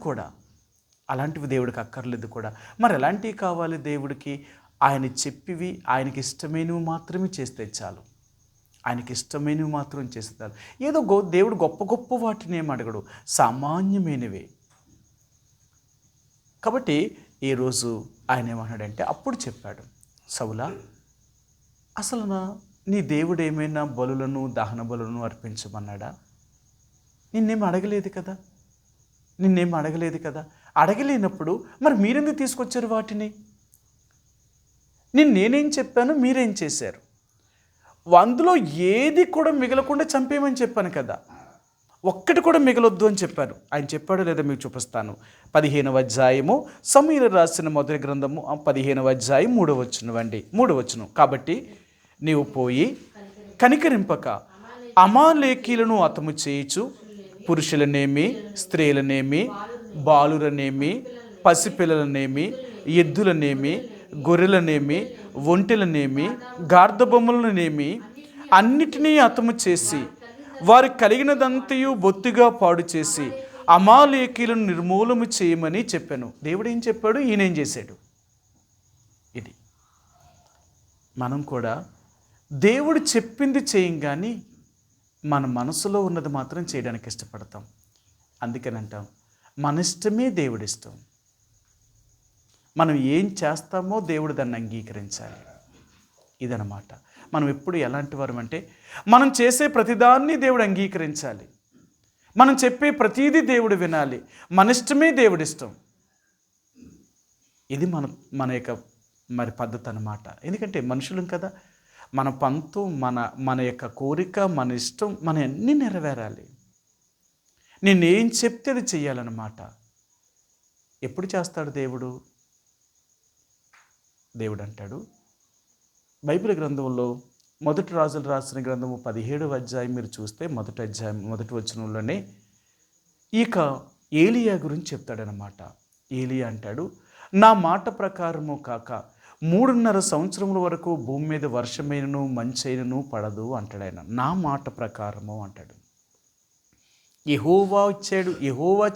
కూడా. మరి ఎలాంటివి కావాలి దేవుడికి? ఆయన చెప్పివి, ఆయనకి ఇష్టమైనవి మాత్రమే చేస్తే చాలు. ఏదో దేవుడు గొప్ప గొప్ప వాటిని ఏం అడగడు, సామాన్యమైనవే. కాబట్టి ఈరోజు ఆయన ఏమన్నాడంటే, అప్పుడు చెప్పాడు, సౌలా అసలు నీ దేవుడు ఏమైనా బలులను, దహన బలులను అర్పించమన్నాడా? నిన్నేం అడగలేదు కదా. అడగలేనప్పుడు మరి మీరెందుకు తీసుకొచ్చారు వాటిని? నేనేం చెప్పాను, మీరేం చేశారు? అందులో ఏది కూడా మిగలకుండా చంపేయమని చెప్పాను కదా. ఒక్కటి కూడా మిగలొద్దు అని చెప్పాను. ఆయన చెప్పాడో లేదా మీకు చూపిస్తాను. 15వ అధ్యాయము సమూయేలు రాసిన మొదటి గ్రంథము 15వ అధ్యాయం 3వ వచనం. కాబట్టి నీవు పోయి కనికరింపక అమాలేకీలను హతము చేయుచు, పురుషులనేమి, స్త్రీలనేమి, బాలురనేమి, పసిపిల్లలనేమి, ఎద్దులనేమి, గొర్రెలనేమి, ఒంటెలనేమి, గార్ధబొమ్మలనేమి అన్నిటినీ హతము చేసి వారికి కలిగినదంతయు బొత్తిగా పాడు చేసి అమాలేకీలను నిర్మూలము చేయమని చెప్పాను. దేవుడు ఏం చెప్పాడు, ఈయనేం చేశాడు? ఇది మనం కూడా దేవుడు చెప్పింది చేయం, కానీ మన మనసులో ఉన్నది మాత్రం చేయడానికి ఇష్టపడతాం. అందుకని అంటాం, మన ఇష్టమే దేవుడి ఇష్టం. మనం ఏం చేస్తామో దేవుడు దాన్ని అంగీకరించాలి. ఇదన్నమాట. మనం ఎప్పుడు ఎలాంటి వారం అంటే, మనం చేసే ప్రతిదాన్ని దేవుడు అంగీకరించాలి. మనం చెప్పే ప్రతీదీ దేవుడు వినాలి. మన ఇష్టమే దేవుడి ఇష్టం. ఇది మన యొక్క మరి పద్ధతి అన్నమాట. ఎందుకంటే మనుషులం కదా, మన పంతు, మన యొక్క కోరిక, మన ఇష్టం, మన అన్నీ నెరవేరాలి. నేనేం చెప్తే అది చెయ్యాలన్నమాట. ఎప్పుడు చేస్తాడు దేవుడు? దేవుడు అంటాడు బైబిల్ గ్రంథంలో మొదటి రాజులు రాసిన గ్రంథము 17వ అధ్యాయం మీరు చూస్తే మొదటి వచనంలోనే ఇక ఏలియా గురించి చెప్తాడనమాట. ఏలియా అంటాడు, నా మాట ప్రకారము కాక 3.5 సంవత్సరముల వరకు భూమి మీద వర్షమైనను మంచైనను పడదు అంటాడు ఆయన. నా మాట ప్రకారము అంటాడు. యెహోవా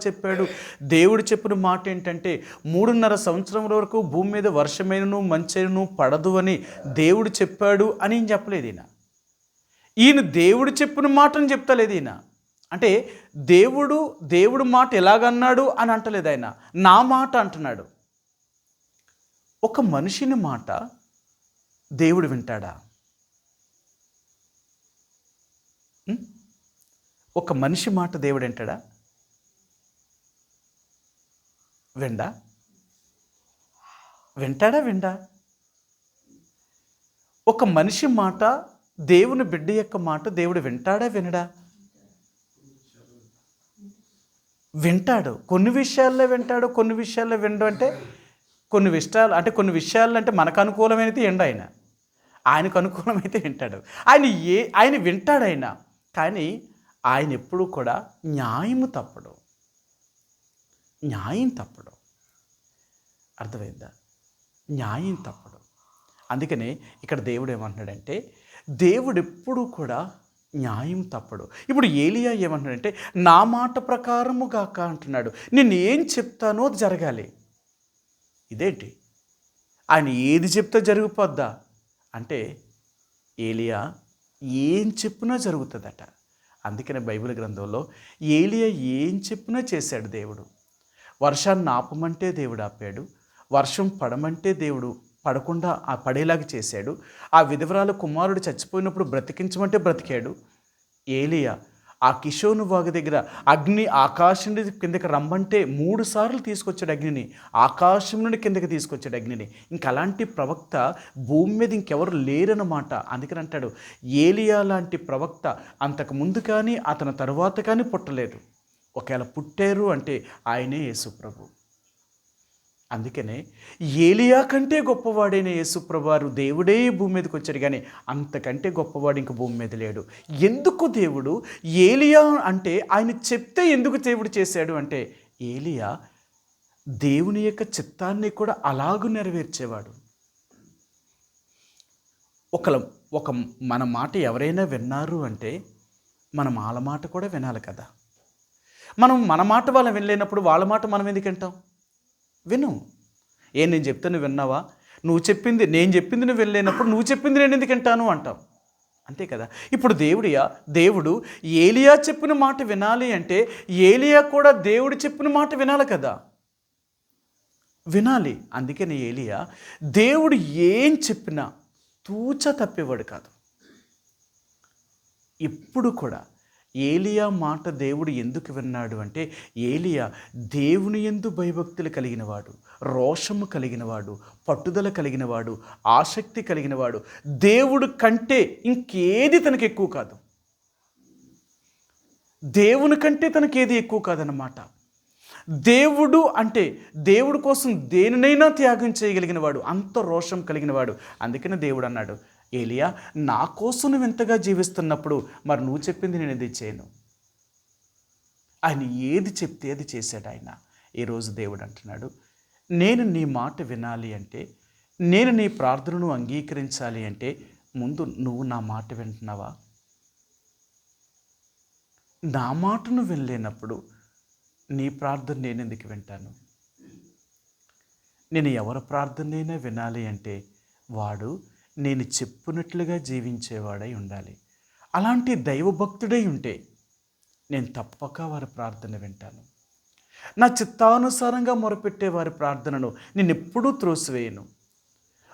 చెప్పాడు. దేవుడు చెప్పిన మాట ఏంటంటే 3.5 సంవత్సరముల వరకు భూమి మీద వర్షమైనను మంచైనను పడదు అని దేవుడు చెప్పాడు అని చెప్పలేదు ఈయన దేవుడు చెప్పిన మాటను చెప్తలేదు ఈయన. అంటే దేవుడు మాట ఎలాగన్నాడు అని అంటలేదు ఆయన, నా మాట అంటున్నాడు. ఒక మనిషిని మాట దేవుడు వింటాడా? ఒక మనిషి మాట దేవుడు వింటాడా? విండా? ఒక మనిషి మాట, దేవుని బిడ్డ యొక్క మాట దేవుడు వింటాడా వినడా? వింటాడు. కొన్ని విషయాల్లో వింటాడు, కొన్ని విషయాల్లో వినడు. అంటే కొన్ని విషయాలు అంటే మనకు అనుకూలమైనది ఎండ ఆయనకు అనుకూలమైతే వింటాడు. ఆయన వింటాడు ఆయన. కానీ ఆయన ఎప్పుడూ కూడా న్యాయం తప్పడు. అర్థమైందా? న్యాయం తప్పడు. అందుకనే ఇక్కడ దేవుడు ఏమంటున్నాడంటే, దేవుడు ఎప్పుడూ కూడా న్యాయం తప్పడు. ఇప్పుడు ఏలియా ఏమంటున్నాడంటే, నా మాట ప్రకారము గాక అంటున్నాడు. నేను ఏం చెప్తానో అది జరగాలి. ఇదేంటి, ఆయన ఏది చెప్తే జరిగిపోద్దా అంటే ఏలియా ఏం చెప్పినా జరుగుతుందట. అందుకనే బైబిల్ గ్రంథంలో ఏలియా ఏం చెప్పినా చేశాడు దేవుడు. వర్షాన్ని ఆపమంటే దేవుడు ఆపాడు, వర్షం పడమంటే దేవుడు పడకుండా ఆ పడేలాగా చేశాడు. ఆ విధవరాలు కుమారుడు చచ్చిపోయినప్పుడు బ్రతికించమంటే బ్రతికాడు. ఏలియా ఆ కిషోను వాగు దగ్గర అగ్ని ఆకాశం నుండి కిందకి రమ్మంటే 3 సార్లు తీసుకొచ్చాడు అగ్నిని, ఆకాశం నుండి కిందకి తీసుకొచ్చాడు అగ్నిని. ఇంకా అలాంటి ప్రవక్త భూమి మీద ఇంకెవరు లేరన్నమాట. అందుకని అంటాడు, ఏలియా లాంటి ప్రవక్త అంతకు ముందు కానీ అతని తరువాత కానీ పుట్టలేదు. ఒకవేళ పుట్టారు అంటే ఆయనే యేసుప్రభు. అందుకనే ఏలియా కంటే గొప్పవాడైన యేసుప్రభువారు దేవుడే భూమి మీదకి వచ్చాడు, కానీ అంతకంటే గొప్పవాడు ఇంక భూమి మీద లేడు. ఎందుకు దేవుడు ఏలియా అంటే ఆయన చెప్తే ఎందుకు దేవుడు చేశాడు అంటే ఏలియా దేవుని యొక్క చిత్తాన్ని కూడా అలాగూ నెరవేర్చేవాడు. ఒక మన మాట ఎవరైనా విన్నారు అంటే మనం వాళ్ళ మాట కూడా వినాలి కదా. మనం మన మాట వాళ్ళని వినలేనప్పుడు వాళ్ళ మాట మనం ఎందుకు వింటాం? విను. నేను చెప్తే నువ్వు విన్నావా? నువ్వు చెప్పింది నేను చెప్పింది నువ్వు వెళ్ళలేనప్పుడు నువ్వు చెప్పింది నేను ఎందుకు వింటాను అంటావు. అంతే కదా. ఇప్పుడు దేవుడు ఏలియా చెప్పిన మాట వినాలి అంటే ఏలియా కూడా దేవుడు చెప్పిన మాట వినాలి కదా, వినాలి. అందుకని ఏలియా దేవుడు ఏం చెప్పినా తూచ తప్పేవాడు కాదు. ఇప్పుడు కూడా ఏలియా మాట దేవుడు ఎందుకు విన్నాడు అంటే ఏలియా దేవుని యందు భయభక్తులు కలిగినవాడు, రోషము కలిగినవాడు, పట్టుదల కలిగినవాడు, ఆసక్తి కలిగినవాడు. దేవుడు కంటే ఇంకేది తనకు ఎక్కువ కాదు. దేవుని కంటే తనకేది ఎక్కువ కాదన్నమాట. దేవుడు అంటే దేవుడి కోసం దేనినైనా త్యాగం చేయగలిగిన వాడు, అంత రోషం కలిగిన వాడు. అందుకనే దేవుడు అన్నాడు, ఏలియా నా కోసం నువ్వు ఎంతగా జీవిస్తున్నప్పుడు మరి నువ్వు చెప్పింది నేను ఇది చేయను. ఆయన ఏది చెప్తే అది చేశాడు ఆయన. ఈరోజు దేవుడు అంటున్నాడు, నేను నీ మాట వినాలి అంటే, నేను నీ ప్రార్థనను అంగీకరించాలి అంటే ముందు నువ్వు నా మాట వింటున్నావా? నా మాటను వినలేనప్పుడు నీ ప్రార్థన నేను ఎందుకు వింటాను? నేను ఎవరి ప్రార్థనైనా వినాలి అంటే వాడు నేను చెప్పినట్లుగా జీవించేవాడై ఉండాలి. అలాంటి దైవభక్తుడై ఉంటే నేను తప్పక వారి ప్రార్థన వింటాను. నా చిత్తానుసారంగా మొరపెట్టే వారి ప్రార్థనను నేను ఎప్పుడూ త్రోసివేయను.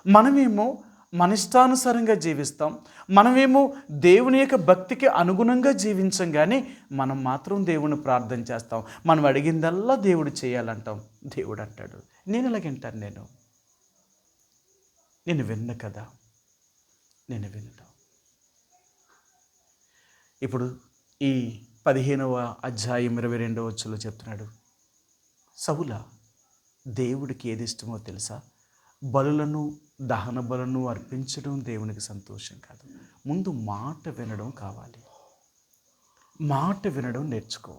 మనమేమో మన ఇష్టానుసారంగా జీవిస్తాం, మనమేమో దేవుని యొక్క భక్తికి అనుగుణంగా జీవించం, కానీ మనం మాత్రం దేవుని ప్రార్థన చేస్తాం. మనం అడిగిందల్లా దేవుడు చేయాలంటాం. దేవుడు అంటాడు, నేను ఎలాగంటాను? నేను విన్న కదా, నేను వినడం. ఇప్పుడు ఈ 15వ అధ్యాయం 22వ వచనంలో చెప్తున్నాడు, సౌలా దేవుడికి ఏది ఇష్టమో తెలుసా? బలులను దహన బలులను అర్పించడం దేవునికి సంతోషం కాదు. ముందు మాట వినడం కావాలి. మాట వినడం నేర్చుకో.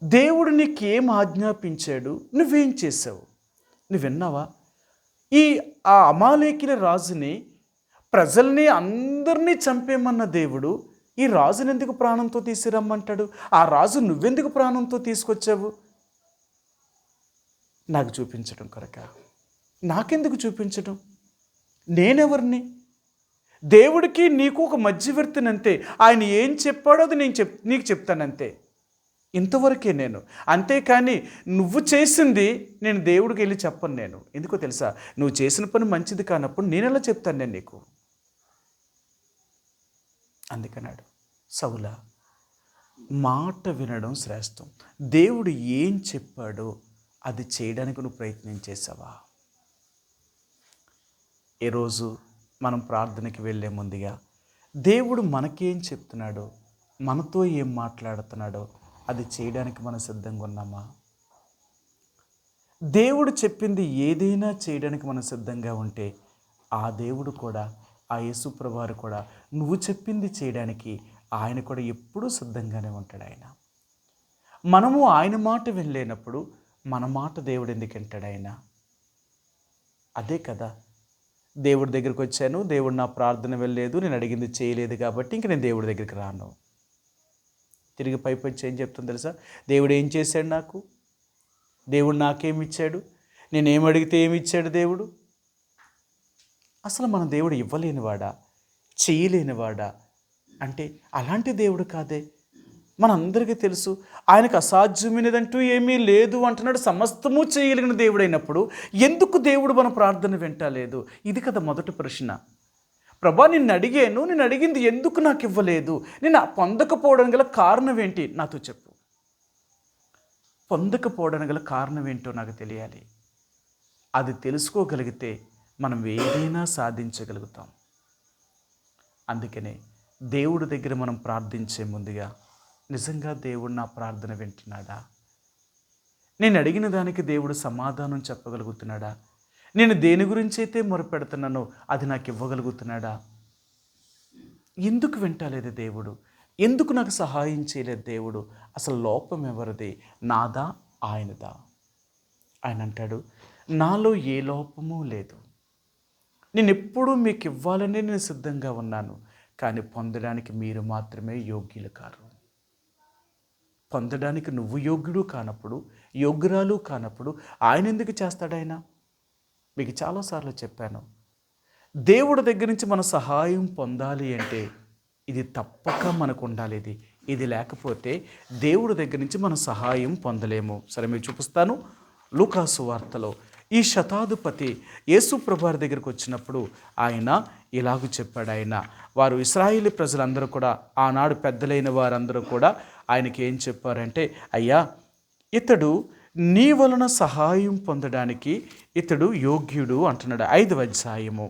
దేవుడు నీకేం ఆజ్ఞాపించాడు, నువ్వేం చేసావు? నువ్వు విన్నావా? ఆ అమాలేకీల రాజుని, ప్రజల్ని అందరినీ చంపేమన్న దేవుడు ఈ రాజుని ఎందుకు ప్రాణంతో తీసుకురమ్మంటాడు? ఆ రాజు నువ్వెందుకు ప్రాణంతో తీసుకొచ్చావు? నాకు చూపించడం కొరక. నాకెందుకు చూపించడం? నేనెవరిని? దేవుడికి నీకు ఒక మధ్యవర్తినంతే. ఆయన ఏం చెప్పాడో అది నీకు చెప్తానంతే. ఇంతవరకే నేను. అంతేకాని నువ్వు చేసింది నేను దేవుడికి వెళ్ళి చెప్పను. నేను ఎందుకో తెలుసా? నువ్వు చేసిన పని మంచిది కానప్పుడు నేను ఎలా చెప్తాను నేను నీకు? అందుకన్నాడు, సౌలా మాట వినడం శ్రేష్టం. దేవుడు ఏం చెప్పాడో అది చేయడానికి నువ్వు ప్రయత్నం చేసావా? ఈరోజు మనం ప్రార్థనకి వెళ్ళే ముందుగా దేవుడు మనకేం చెప్తున్నాడో, మనతో ఏం మాట్లాడుతున్నాడో అది చేయడానికి మనం సిద్ధంగా ఉన్నామా? దేవుడు చెప్పింది ఏదైనా చేయడానికి మనం సిద్ధంగా ఉంటే ఆ దేవుడు కూడా, ఆ యేసుప్రభువారు కూడా నువ్వు చెప్పింది చేయడానికి ఆయన కూడా ఎప్పుడూ సిద్ధంగానే ఉంటాడు. మనము ఆయన మాట వినలేనప్పుడు మన మాట దేవుడు ఎందుకు వింటాడు? అదే కదా. దేవుడి దగ్గరికి వచ్చాను, దేవుడు నా ప్రార్థన వెళ్ళలేదు, నేను అడిగింది చేయలేదు కాబట్టి ఇంక నేను దేవుడి దగ్గరికి రాను. తిరిగి పైపొచ్చి ఏం చెప్తాను తెలుసా? దేవుడు ఏం చేశాడు నాకు? దేవుడు నాకేమి ఇచ్చాడు? నేనేం అడిగితే ఏమి ఇచ్చాడు దేవుడు? అసలు మన దేవుడు ఇవ్వలేనివాడా, చేయలేనివాడా అంటే అలాంటి దేవుడు కాదే. మనందరికీ తెలుసు ఆయనకు అసాధ్యమైనదంటూ ఏమీ లేదు అంటున్నాడు. సమస్తము చేయగలిగిన దేవుడైనప్పుడు ఎందుకు దేవుడు మన ప్రార్థన వింటలేదు? ఇది కదా మొదటి ప్రశ్న. ప్రభా, నిన్ను అడిగాను, నేను అడిగింది ఎందుకు నాకు ఇవ్వలేదు? నేను పొందకపోవడం గల కారణం ఏంటి నాతో చెప్పు. పొందకపోవడానికి గల కారణం ఏంటో నాకు తెలియాలి. అది తెలుసుకోగలిగితే మనం ఏదైనా సాధించగలుగుతాం. అందుకనే దేవుడి దగ్గర మనం ప్రార్థించే ముందుగా నిజంగా దేవుడు నా ప్రార్థన వింటున్నాడా? నేను అడిగిన దానికి దేవుడు సమాధానం చెప్పగలుగుతున్నాడా? నేను దేని గురించి అయితే మొరపెడుతున్నానో అది నాకు ఇవ్వగలుగుతున్నాడా? ఎందుకు వింటలేదు దేవుడు? ఎందుకు నాకు సహాయం చేయలేదు దేవుడు? అసలు లోపం ఎవరిది, నాదా ఆయనదా? ఆయన అంటాడు, నాలో ఏ లోపము లేదు, నేను ఎప్పుడూ మీకు ఇవ్వాలని నేను సిద్ధంగా ఉన్నాను, కానీ పొందడానికి మీరు మాత్రమే యోగ్యులు కారు. పొందడానికి నువ్వు యోగ్యుడు కానప్పుడు, యోగ్యురాలు కానప్పుడు ఆయన ఎందుకు చేస్తాడు? ఆయన మీకు చాలాసార్లు చెప్పాను, దేవుడి దగ్గర నుంచి మన సహాయం పొందాలి అంటే ఇది తప్పక మనకు ఉండాలి. ఇది లేకపోతే దేవుడి దగ్గర నుంచి మనం సహాయం పొందలేము. సరే, మీకు చూపిస్తాను. లూకాసు వార్తలో ఈ శతాధిపతి యేసు ప్రభువారి దగ్గరికి వచ్చినప్పుడు ఆయన ఇలాగూ చెప్పాడు. వారు ఇశ్రాయేలు ప్రజలందరూ కూడా, ఆనాడు పెద్దలైన వారందరూ కూడా ఆయనకి ఏం చెప్పారంటే, అయ్యా, ఇతడు నీ వలన సహాయం పొందడానికి ఇతడు యోగ్యుడు అంటున్నాడు. 5వ అధ్యాయము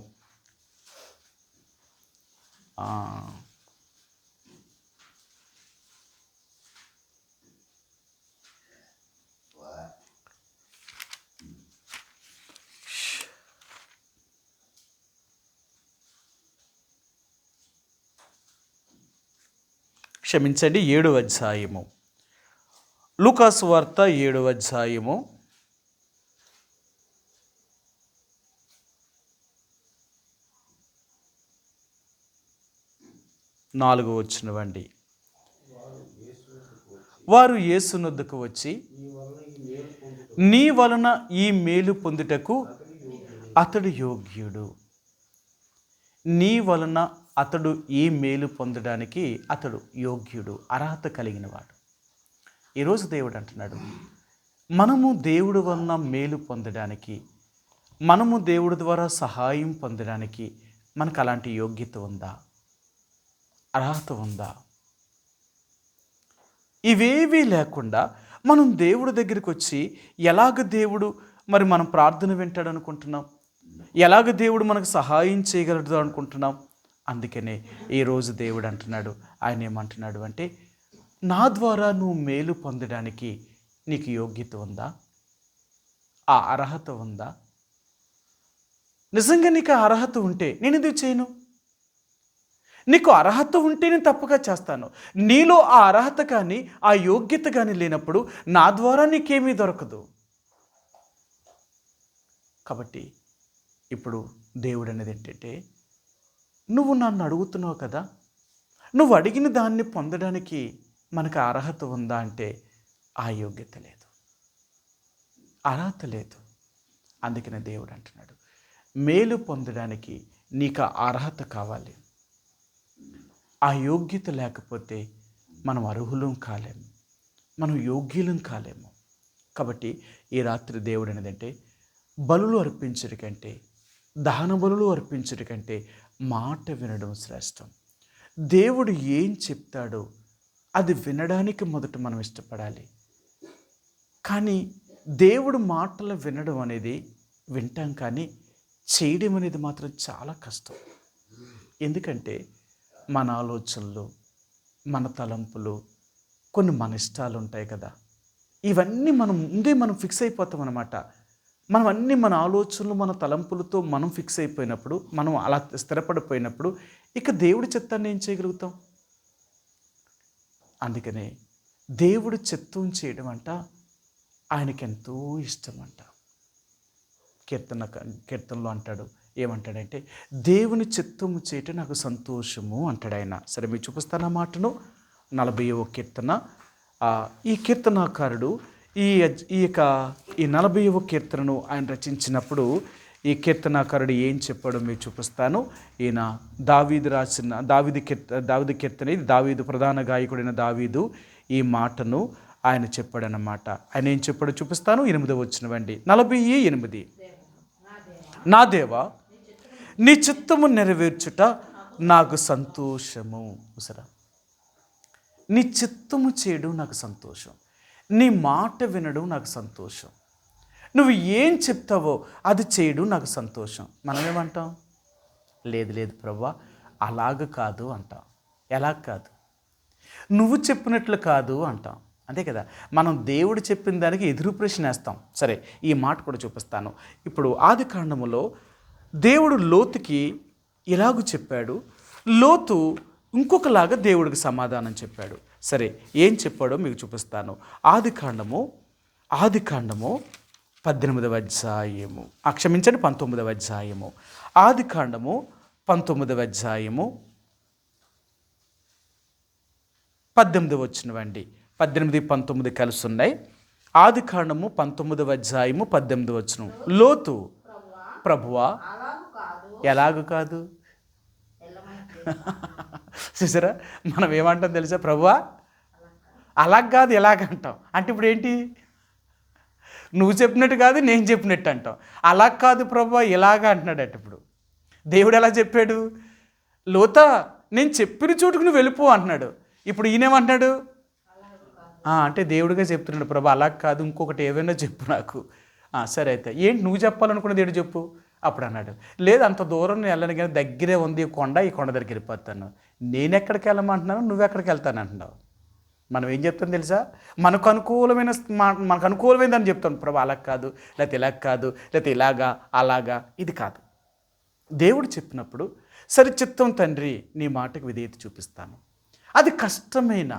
క్షమించండి, 7వ అధ్యాయము, లూకాసు వార్త 7వ అధ్యాయము 4వ వచనమండి. వారు యేసునొద్దకు వచ్చి, నీ వలన ఈ మేలు పొందుటకు అతడు యోగ్యుడు. నీ వలన అతడు ఈ మేలు పొందడానికి అతడు యోగ్యుడు, అర్హత కలిగినవాడు. ఈరోజు దేవుడు అంటున్నాడు, మనము దేవుడు వలన మేలు పొందడానికి, మనము దేవుడి ద్వారా సహాయం పొందడానికి మనకు అలాంటి యోగ్యత ఉందా, అర్హత ఉందా? ఇవేవీ లేకుండా మనం దేవుడి దగ్గరికి వచ్చి ఎలాగ దేవుడు మరి మనం ప్రార్థన వింటాడు అనుకుంటున్నాం? ఎలాగ దేవుడు మనకు సహాయం చేయగలడు అనుకుంటున్నాం? అందుకనే ఈరోజు దేవుడు అంటున్నాడు, ఆయన ఏమంటున్నాడు అంటే, నా ద్వారా నువ్వు మేలు పొందడానికి నీకు యోగ్యత ఉందా, ఆ అర్హత ఉందా? నిజంగా నీకు ఆ అర్హత ఉంటే నేను ఎందుకు చేయను? నీకు అర్హత ఉంటే నేను తప్పగా చేస్తాను. నీలో ఆ అర్హత కానీ ఆ యోగ్యత కానీ లేనప్పుడు నా ద్వారా నీకేమీ దొరకదు. కాబట్టి ఇప్పుడు దేవుడు అనేది ఏంటంటే, నువ్వు నన్ను అడుగుతున్నావు కదా, నువ్వు అడిగిన దాన్ని పొందడానికి మనకు అర్హత ఉందా అంటే ఆ యోగ్యత లేదు, అర్హత లేదు. అందుకనే దేవుడు అంటున్నాడు, మేలు పొందడానికి నీకు అర్హత కావాలి. ఆ యోగ్యత లేకపోతే మనం అర్హులం కాలేము, మనం యోగ్యులం కాలేము. కాబట్టి ఈ రాత్రి దేవుడు అనేదంటే, బలులు అర్పించడం కంటే, దహన బలులు అర్పించడం కంటే మాట వినడం శ్రేష్టం. దేవుడు ఏం చెప్తాడో అది వినడానికి మొదట మనం ఇష్టపడాలి. కానీ దేవుడు మాటలు వినడం అనేది వింటాం, కానీ చేయడం అనేది మాత్రం చాలా కష్టం. ఎందుకంటే మన ఆలోచనలు, మన తలంపులు, కొన్ని మన ఇష్టాలు ఉంటాయి కదా, ఇవన్నీ మనం ఫిక్స్ అయిపోతాం అన్నమాట. మనం అన్నీ మన ఆలోచనలు, మన తలంపులతో మనం ఫిక్స్ అయిపోయినప్పుడు, మనం అలా స్థిరపడిపోయినప్పుడు ఇక దేవుడి చిత్తాన్ని ఏం చేయగలుగుతాం? అందుకనే దేవుడి చిత్తం చేయడం అంట ఆయనకి ఎంతో ఇష్టం అంట. కీర్తనలో అంటాడు, ఏమంటాడంటే, దేవుని చిత్తము చేయటం నాకు సంతోషము అంటాడు ఆయన. సరే, మీరు చూపిస్తాను ఆ మాటను. 40వ కీర్తన. ఈ కీర్తనాకారుడు ఈ 40వ కీర్తనను ఆయన రచించినప్పుడు ఈ కీర్తనాకారుడు ఏం చెప్పాడో మీకు చూపిస్తాను. ఈయన దావీదు కీర్తన, ఇది దావీదు ప్రధాన గాయకుడైన దావీదు ఈ మాటను ఆయన చెప్పాడనమాట. ఆయన ఏం చెప్పాడో చూపిస్తాను. 8వ వచనం 48. నా దేవా, నీ చిత్తము నెరవేర్చుట నాకు సంతోషము. సరే, నీ చిత్తము చేయడం నాకు సంతోషం, నీ మాట వినడం నాకు సంతోషం, నువ్వు ఏం చెప్తావో అది చేయడం నాకు సంతోషం. మనమేమంటాం? లేదు లేదు ప్రభువా, అలాగ కాదు అంటాం. ఎలా కాదు? నువ్వు చెప్పినట్లు కాదు అంటాం. అంతే కదా. మనం దేవుడు చెప్పిన దానికి ఎదురు ప్రశ్న వేస్తాం. సరే, ఈ మాట కూడా చూపిస్తాను. ఇప్పుడు ఆది కాండములో దేవుడు లోతుకి ఇలాగ చెప్పాడు, లోతు ఇంకొకలాగా దేవుడికి సమాధానం చెప్పాడు. సరే, ఏం చెప్పాడో మీకు చూపిస్తాను. ఆది కాండము 18వ అధ్యాయము, క్షమించండి 19వ అధ్యాయము. ఆది కాండము 19వ అధ్యాయము 18 వచనం. 18, 19 కలిసి ఉన్నాయి. ఆది కాండము 19వ అధ్యాయము 18 వచనం. లోతు, ప్రభువా ఎలాగూ కాదు. చూసారా, మనం ఏమంటాం తెలుసా? ప్రభువా అలాగ కాదు ఎలాగంటాం. అంటే ఇప్పుడు ఏంటి? నువ్వు చెప్పినట్టు కాదు, నేను చెప్పినట్టు అంటాం. అలా కాదు ప్రభువా ఇలాగ అంటున్నాడట. ఇప్పుడు దేవుడు ఎలా చెప్పాడు? లోతా, నేను చెప్పిన చోటుకు నువ్వు వెళ్ళిపో అంటున్నాడు. ఇప్పుడు ఈయనేమంటున్నాడు? అంటే దేవుడిగా చెప్తున్నాడు, ప్రభా అలా కాదు, ఇంకొకటి ఏమైనా చెప్పు నాకు. సరే అయితే ఏంటి నువ్వు చెప్పాలనుకున్నది ఏంటి చెప్పు. అప్పుడు అన్నాడు, లేదు అంత దూరం నేను వెళ్ళను, కానీ దగ్గరే ఉంది ఈ కొండ దగ్గరికి వెళ్ళిపోతాను. నేను ఎక్కడికి వెళ్ళమంటున్నాను, నువ్వు ఎక్కడికి వెళ్తాను అంటున్నావు. మనం ఏం చెప్తాం తెలుసా? మనకు అనుకూలమైనదని చెప్తాం. ప్రభా అలా కాదు, లేకపోతే ఇలా కాదు, లేకపోతే ఇలాగా అలాగా. ఇది కాదు. దేవుడు చెప్పినప్పుడు సరి చిత్తం తండ్రి, నీ మాటకు విధేయత చూపిస్తాను. అది కష్టమైన,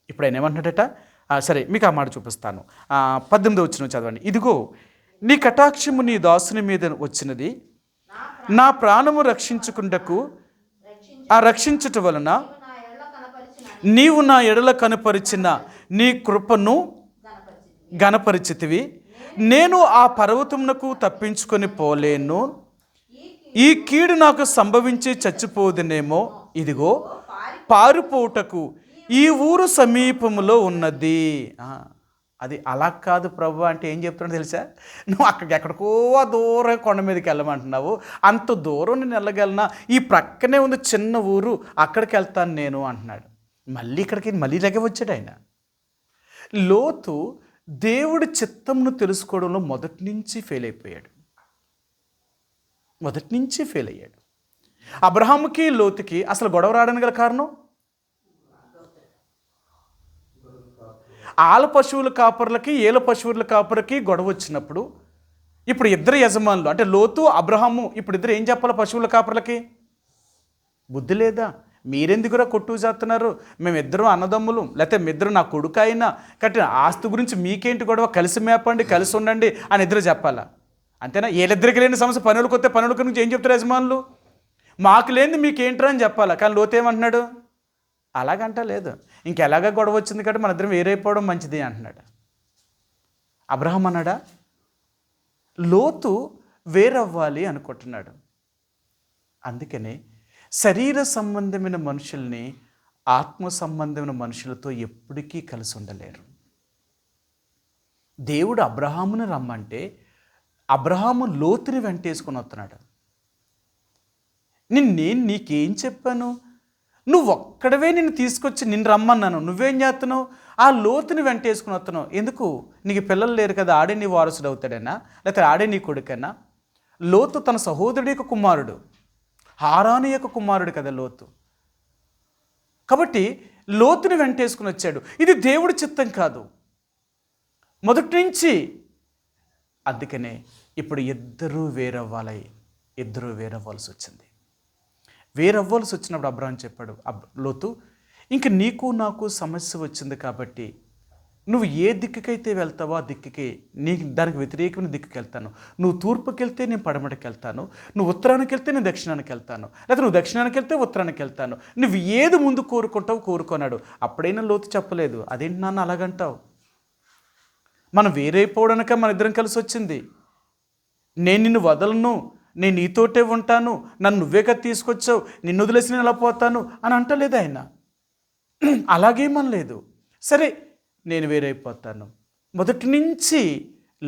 ఇప్పుడు ఆయన ఏమంటున్నాడట? సరే, మీకు ఆ మాట చూపిస్తాను. 18వ వచనం చదవండి. ఇదిగో నీ కటాక్షము నీ దాసుని మీద వచ్చినది, నా ప్రాణము రక్షించుకుంటకు రక్షించుట వలన నీవు నా ఎడల కనపరిచిన నీ కృపను గణపరిచితివి. నేను ఆ పర్వతమునకు తప్పించుకొని పోలేను, ఈ కీడు నాకు సంభవించి చచ్చిపోదునేమో. ఇదిగో పారిపోటకు ఈ ఊరు సమీపములో ఉన్నది. అది అలా కాదు ప్రభు అంటే ఏం చెప్తున్నాడు తెలుసా? నువ్వు అక్కడికి ఎక్కడికో దూరం కొండ మీదకి వెళ్ళమంటున్నావు. అంత దూరం నేను వెళ్ళగలనా? ఈ ప్రక్కనే ఉంది చిన్న ఊరు, అక్కడికి వెళ్తాను నేను అంటున్నాడు. మళ్ళీ ఇలాగే వచ్చాడు ఆయన. లోతు దేవుడి చిత్తంను తెలుసుకోవడంలో మొదటి నుంచి ఫెయిల్ అయ్యాడు. అబ్రహాముకి లోతుకి అసలు గొడవ రావడానికి గల కారణం, ఆల పశువుల కాపర్లకి ఏల పశువుల కాపర్లకి గొడవ వచ్చినప్పుడు, ఇప్పుడు ఇద్దరు యజమానులు అంటే లోతు అబ్రహాము, ఇప్పుడు ఇద్దరు ఏం చెప్పాలి పశువుల కాపర్లకి? బుద్ధి లేదా? మీరెందుకురా కొట్టు చేస్తున్నారు? మేమిద్దరం అన్నదమ్ములు, లేకపోతే మీద్దరు నా కొడుకు అయినా కట్టిన ఆస్తి గురించి మీకేంటి గొడవ? కలిసి మేపండి, కలిసి ఉండండి అని ఇద్దరు చెప్పాలా? అంతేనా? వీళ్ళిద్దరికి లేని సమస్య పనులకు వస్తే పనుల గురించి ఏం చెప్తారు యజమానులు? మాకు లేనిది మీకేంట్రా అని చెప్పాలా. కానీ లోతు ఏమంటున్నాడు? అలాగంట లేదు, ఇంకెలాగా గొడవ వచ్చింది కాబట్టి మన ఇద్దరం వేరైపోవడం మంచిది అంటున్నాడు. అబ్రహాం అన్నాడా? లోతు వేరవ్వాలి అనుకుంటున్నాడు. అందుకనే శరీర సంబంధమైన మనుషుల్ని ఆత్మ సంబంధమైన మనుషులతో ఎప్పటికీ కలిసి ఉండలేరు. దేవుడు అబ్రహాముని రమ్మంటే అబ్రహాము లోతుని వెంటేసుకొని వస్తున్నాడు. నేను నీకేం చెప్పాను? నువ్వు ఒక్కడవే నిన్ను తీసుకొచ్చి నిన్ను రమ్మన్నాను, నువ్వేం చేస్తున్నావు? ఆ లోతుని వెంటేసుకుని వస్తున్నావు. ఎందుకు? నీకు పిల్లలు లేరు కదా, ఆడే నీ వారసుడు అవుతాడేనా, లేకపోతే ఆడే నీ కొడుకన్నా? లోతు తన సహోదరుడి యొక్క కుమారుడు, హారాను యొక్క కుమారుడు కదా లోతు. కాబట్టి లోతుని వెంటేసుకుని వచ్చాడు. ఇది దేవుడి చిత్తం కాదు మొదటి నుంచి. అందుకనే ఇప్పుడు ఇద్దరూ వేరవ్వాల్సి వచ్చింది. వేరవ్వాల్సి వచ్చినప్పుడు అబ్రహాం చెప్పాడు, లోతు ఇంక నీకు నాకు సమస్య వచ్చింది కాబట్టి నువ్వు ఏ దిక్కుకైతే వెళ్తావో ఆ దిక్కుకి దానికి వ్యతిరేకమైన దిక్కుకి వెళ్తాను. నువ్వు తూర్పుకి వెళ్తే నేను పడమటికి వెళ్తాను, నువ్వు ఉత్తరానికి వెళ్తే నేను దక్షిణానికి వెళ్తాను, లేకపోతే నువ్వు దక్షిణానికి వెళ్తే ఉత్తరానికి వెళ్తాను. నువ్వు ఏది ముందు కోరుకుంటావు కోరుకున్నాడు. అప్పుడైనా లోతు చెప్పలేదు, అదేంటి నాన్న అలాగంటావు? మనం వేరైపోవడానిక మన ఇద్దరం కలిసి వచ్చింది. నేను నిన్ను వదలను, నేను నీతోటే ఉంటాను, నన్ను నువ్వేగా తీసుకొచ్చావు, నిన్ను వదిలేసి నేను ఎలా పోతాను అని అంటలేదు ఆయన. అలాగేమనలేదు. సరే నేను వేరైపోతాను. మొదటి నుంచి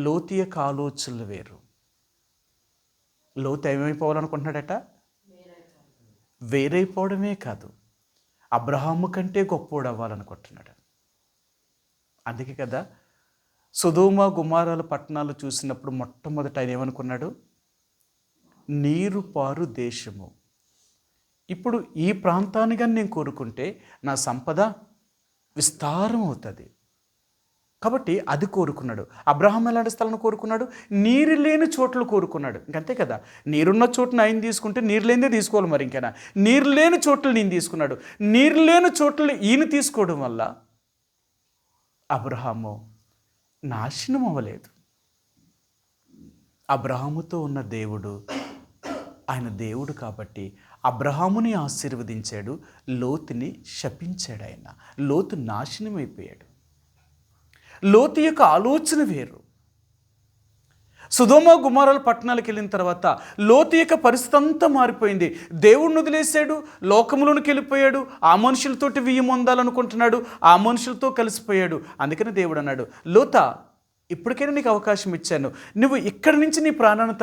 లోతు యొక్క ఆలోచనలు వేరు. లోతు ఏమైపోవాలనుకుంటున్నాడట? వేరైపోవడమే కాదు, అబ్రహాము కంటే గొప్పోడు అవ్వాలనుకుంటున్నాడు. అందుకే కదా సొదొమ గొమొర్రా పట్టణాలు చూసినప్పుడు మొట్టమొదట ఆయన ఏమనుకున్నాడు? నీరు పారు దేశము. ఇప్పుడు ఈ ప్రాంతాన్ని కానీ నేను కోరుకుంటే నా సంపద విస్తారం అవుతుంది. కాబట్టి అది కోరుకున్నాడు. అబ్రహాం ఎలాంటి స్థలాన్ని కోరుకున్నాడు? నీరు లేని చోట్ల కోరుకున్నాడు. ఇంకంతే కదా, నీరున్న చోటును ఆయన తీసుకుంటే నీరు లేనిదే తీసుకోవాలి. మరి ఇంకైనా నీరు లేని చోట్ల నేను తీసుకున్నాడు. నీరు లేని చోట్ల ఈయన తీసుకోవడం వల్ల అబ్రహాము నాశనం అవ్వలేదు. అబ్రహాముతో ఉన్న దేవుడు ఆయన దేవుడు కాబట్టి అబ్రహాముని ఆశీర్వదించాడు, లోతుని శపించాడు. ఆయన లోతు నాశనం అయిపోయాడు. లోతు యొక్క ఆలోచన వేరు. సొదొమ గొమొర్రా పట్టణాలకు వెళ్ళిన తర్వాత లోతు యొక్క పరిస్థితి అంతా మారిపోయింది. దేవుడిని వదిలేశాడు, లోకంలోనికి వెళ్ళిపోయాడు, ఆ మనుషులతోటి వియ్యం పొందాలనుకుంటున్నాడు, ఆ మనుషులతో కలిసిపోయాడు. అందుకని దేవుడు అన్నాడు, లోతా ఇప్పటికైనా నీకు అవకాశం ఇచ్చాను, నువ్వు ఇక్కడి నుంచి నీ ప్రాణాన్ని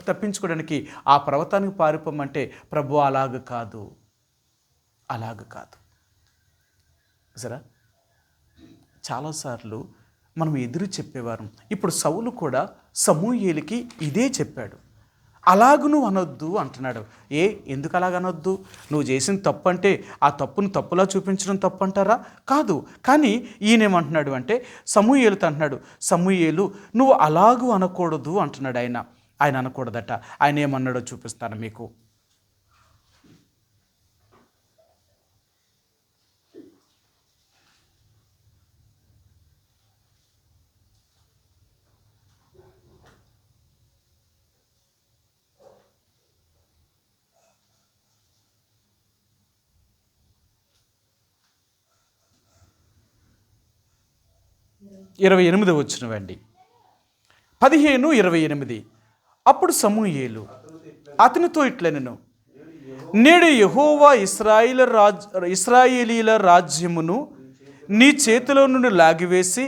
తప్పించుకోవడానికి ఆ పర్వతానికి పారిపోమంటే, ప్రభు అలాగ కాదు, అలాగ కాదు. సరే, చాలాసార్లు మనం ఎదురు చెప్పేవారం. ఇప్పుడు సౌలు కూడా సమూయేలుకి ఇదే చెప్పాడు. అలాగ నువ్వు అనొద్దు అంటున్నాడు. ఎందుకు అలాగ అనొద్దు? నువ్వు చేసిన తప్పు అంటే ఆ తప్పును తప్పులా చూపించడం తప్పు అంటారా? కాదు. కానీ ఈయనేమంటున్నాడు అంటే, సమూయేలుతో అంటున్నాడు, సమూయేలు నువ్వు అలాగూ అనకూడదు అంటున్నాడు. ఆయన అనకూడదట. ఆయన ఏమన్నాడో చూపిస్తాను మీకు. ఇరవై 28 వచ్చినవండి, 15:28. అప్పుడు సమూయేలు అతనితో ఇట్లనెను, నేడు యెహోవా ఇశ్రాయేలీల రాజ్యమును నీ చేతిలో నుండి లాగివేసి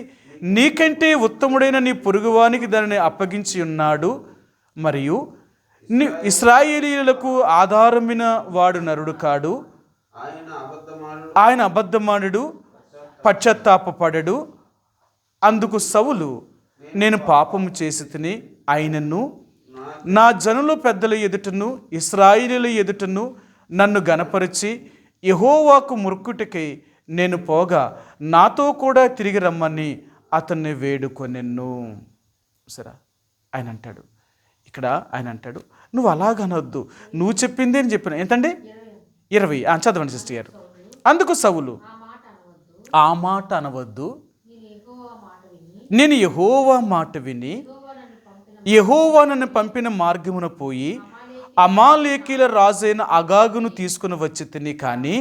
నీకంటే ఉత్తముడైన నీ పొరుగువానికి దానిని అప్పగించి ఉన్నాడు. మరియు నీ ఇశ్రాయేలీయులకు ఆధారమైన వాడు నరుడు కాడు, ఆయన అబద్ధమానుడు, పశ్చాత్తాపపడడు. అందుకు సౌలు, నేను పాపము చేసి తిని, ఆయనను నా జనుల పెద్దల ఎదుటను ఇశ్రాయేలీయుల ఎదుటను నన్ను గనపరిచి యెహోవాకు మొక్కుటకై నేను పోగా నాతో కూడా తిరిగి రమ్మని అతన్ని వేడుకొనెను. సరే, ఆయన అంటాడు ఇక్కడ, ఆయన అంటాడు నువ్వు అలాగనొద్దు, నువ్వు చెప్పింది అని చెప్పిన. ఎంతండి? 20. చదవండి సిస్టర్ గారు. అందుకు సౌలు, ఆ మాట అనవద్దు, నేను యెహోవా మాట విని యెహోవా నన్ను పంపిన మార్గమున పోయి అమాలేకీల రాజైన అగాగును తీసుకుని వచ్చి తిని, కానీ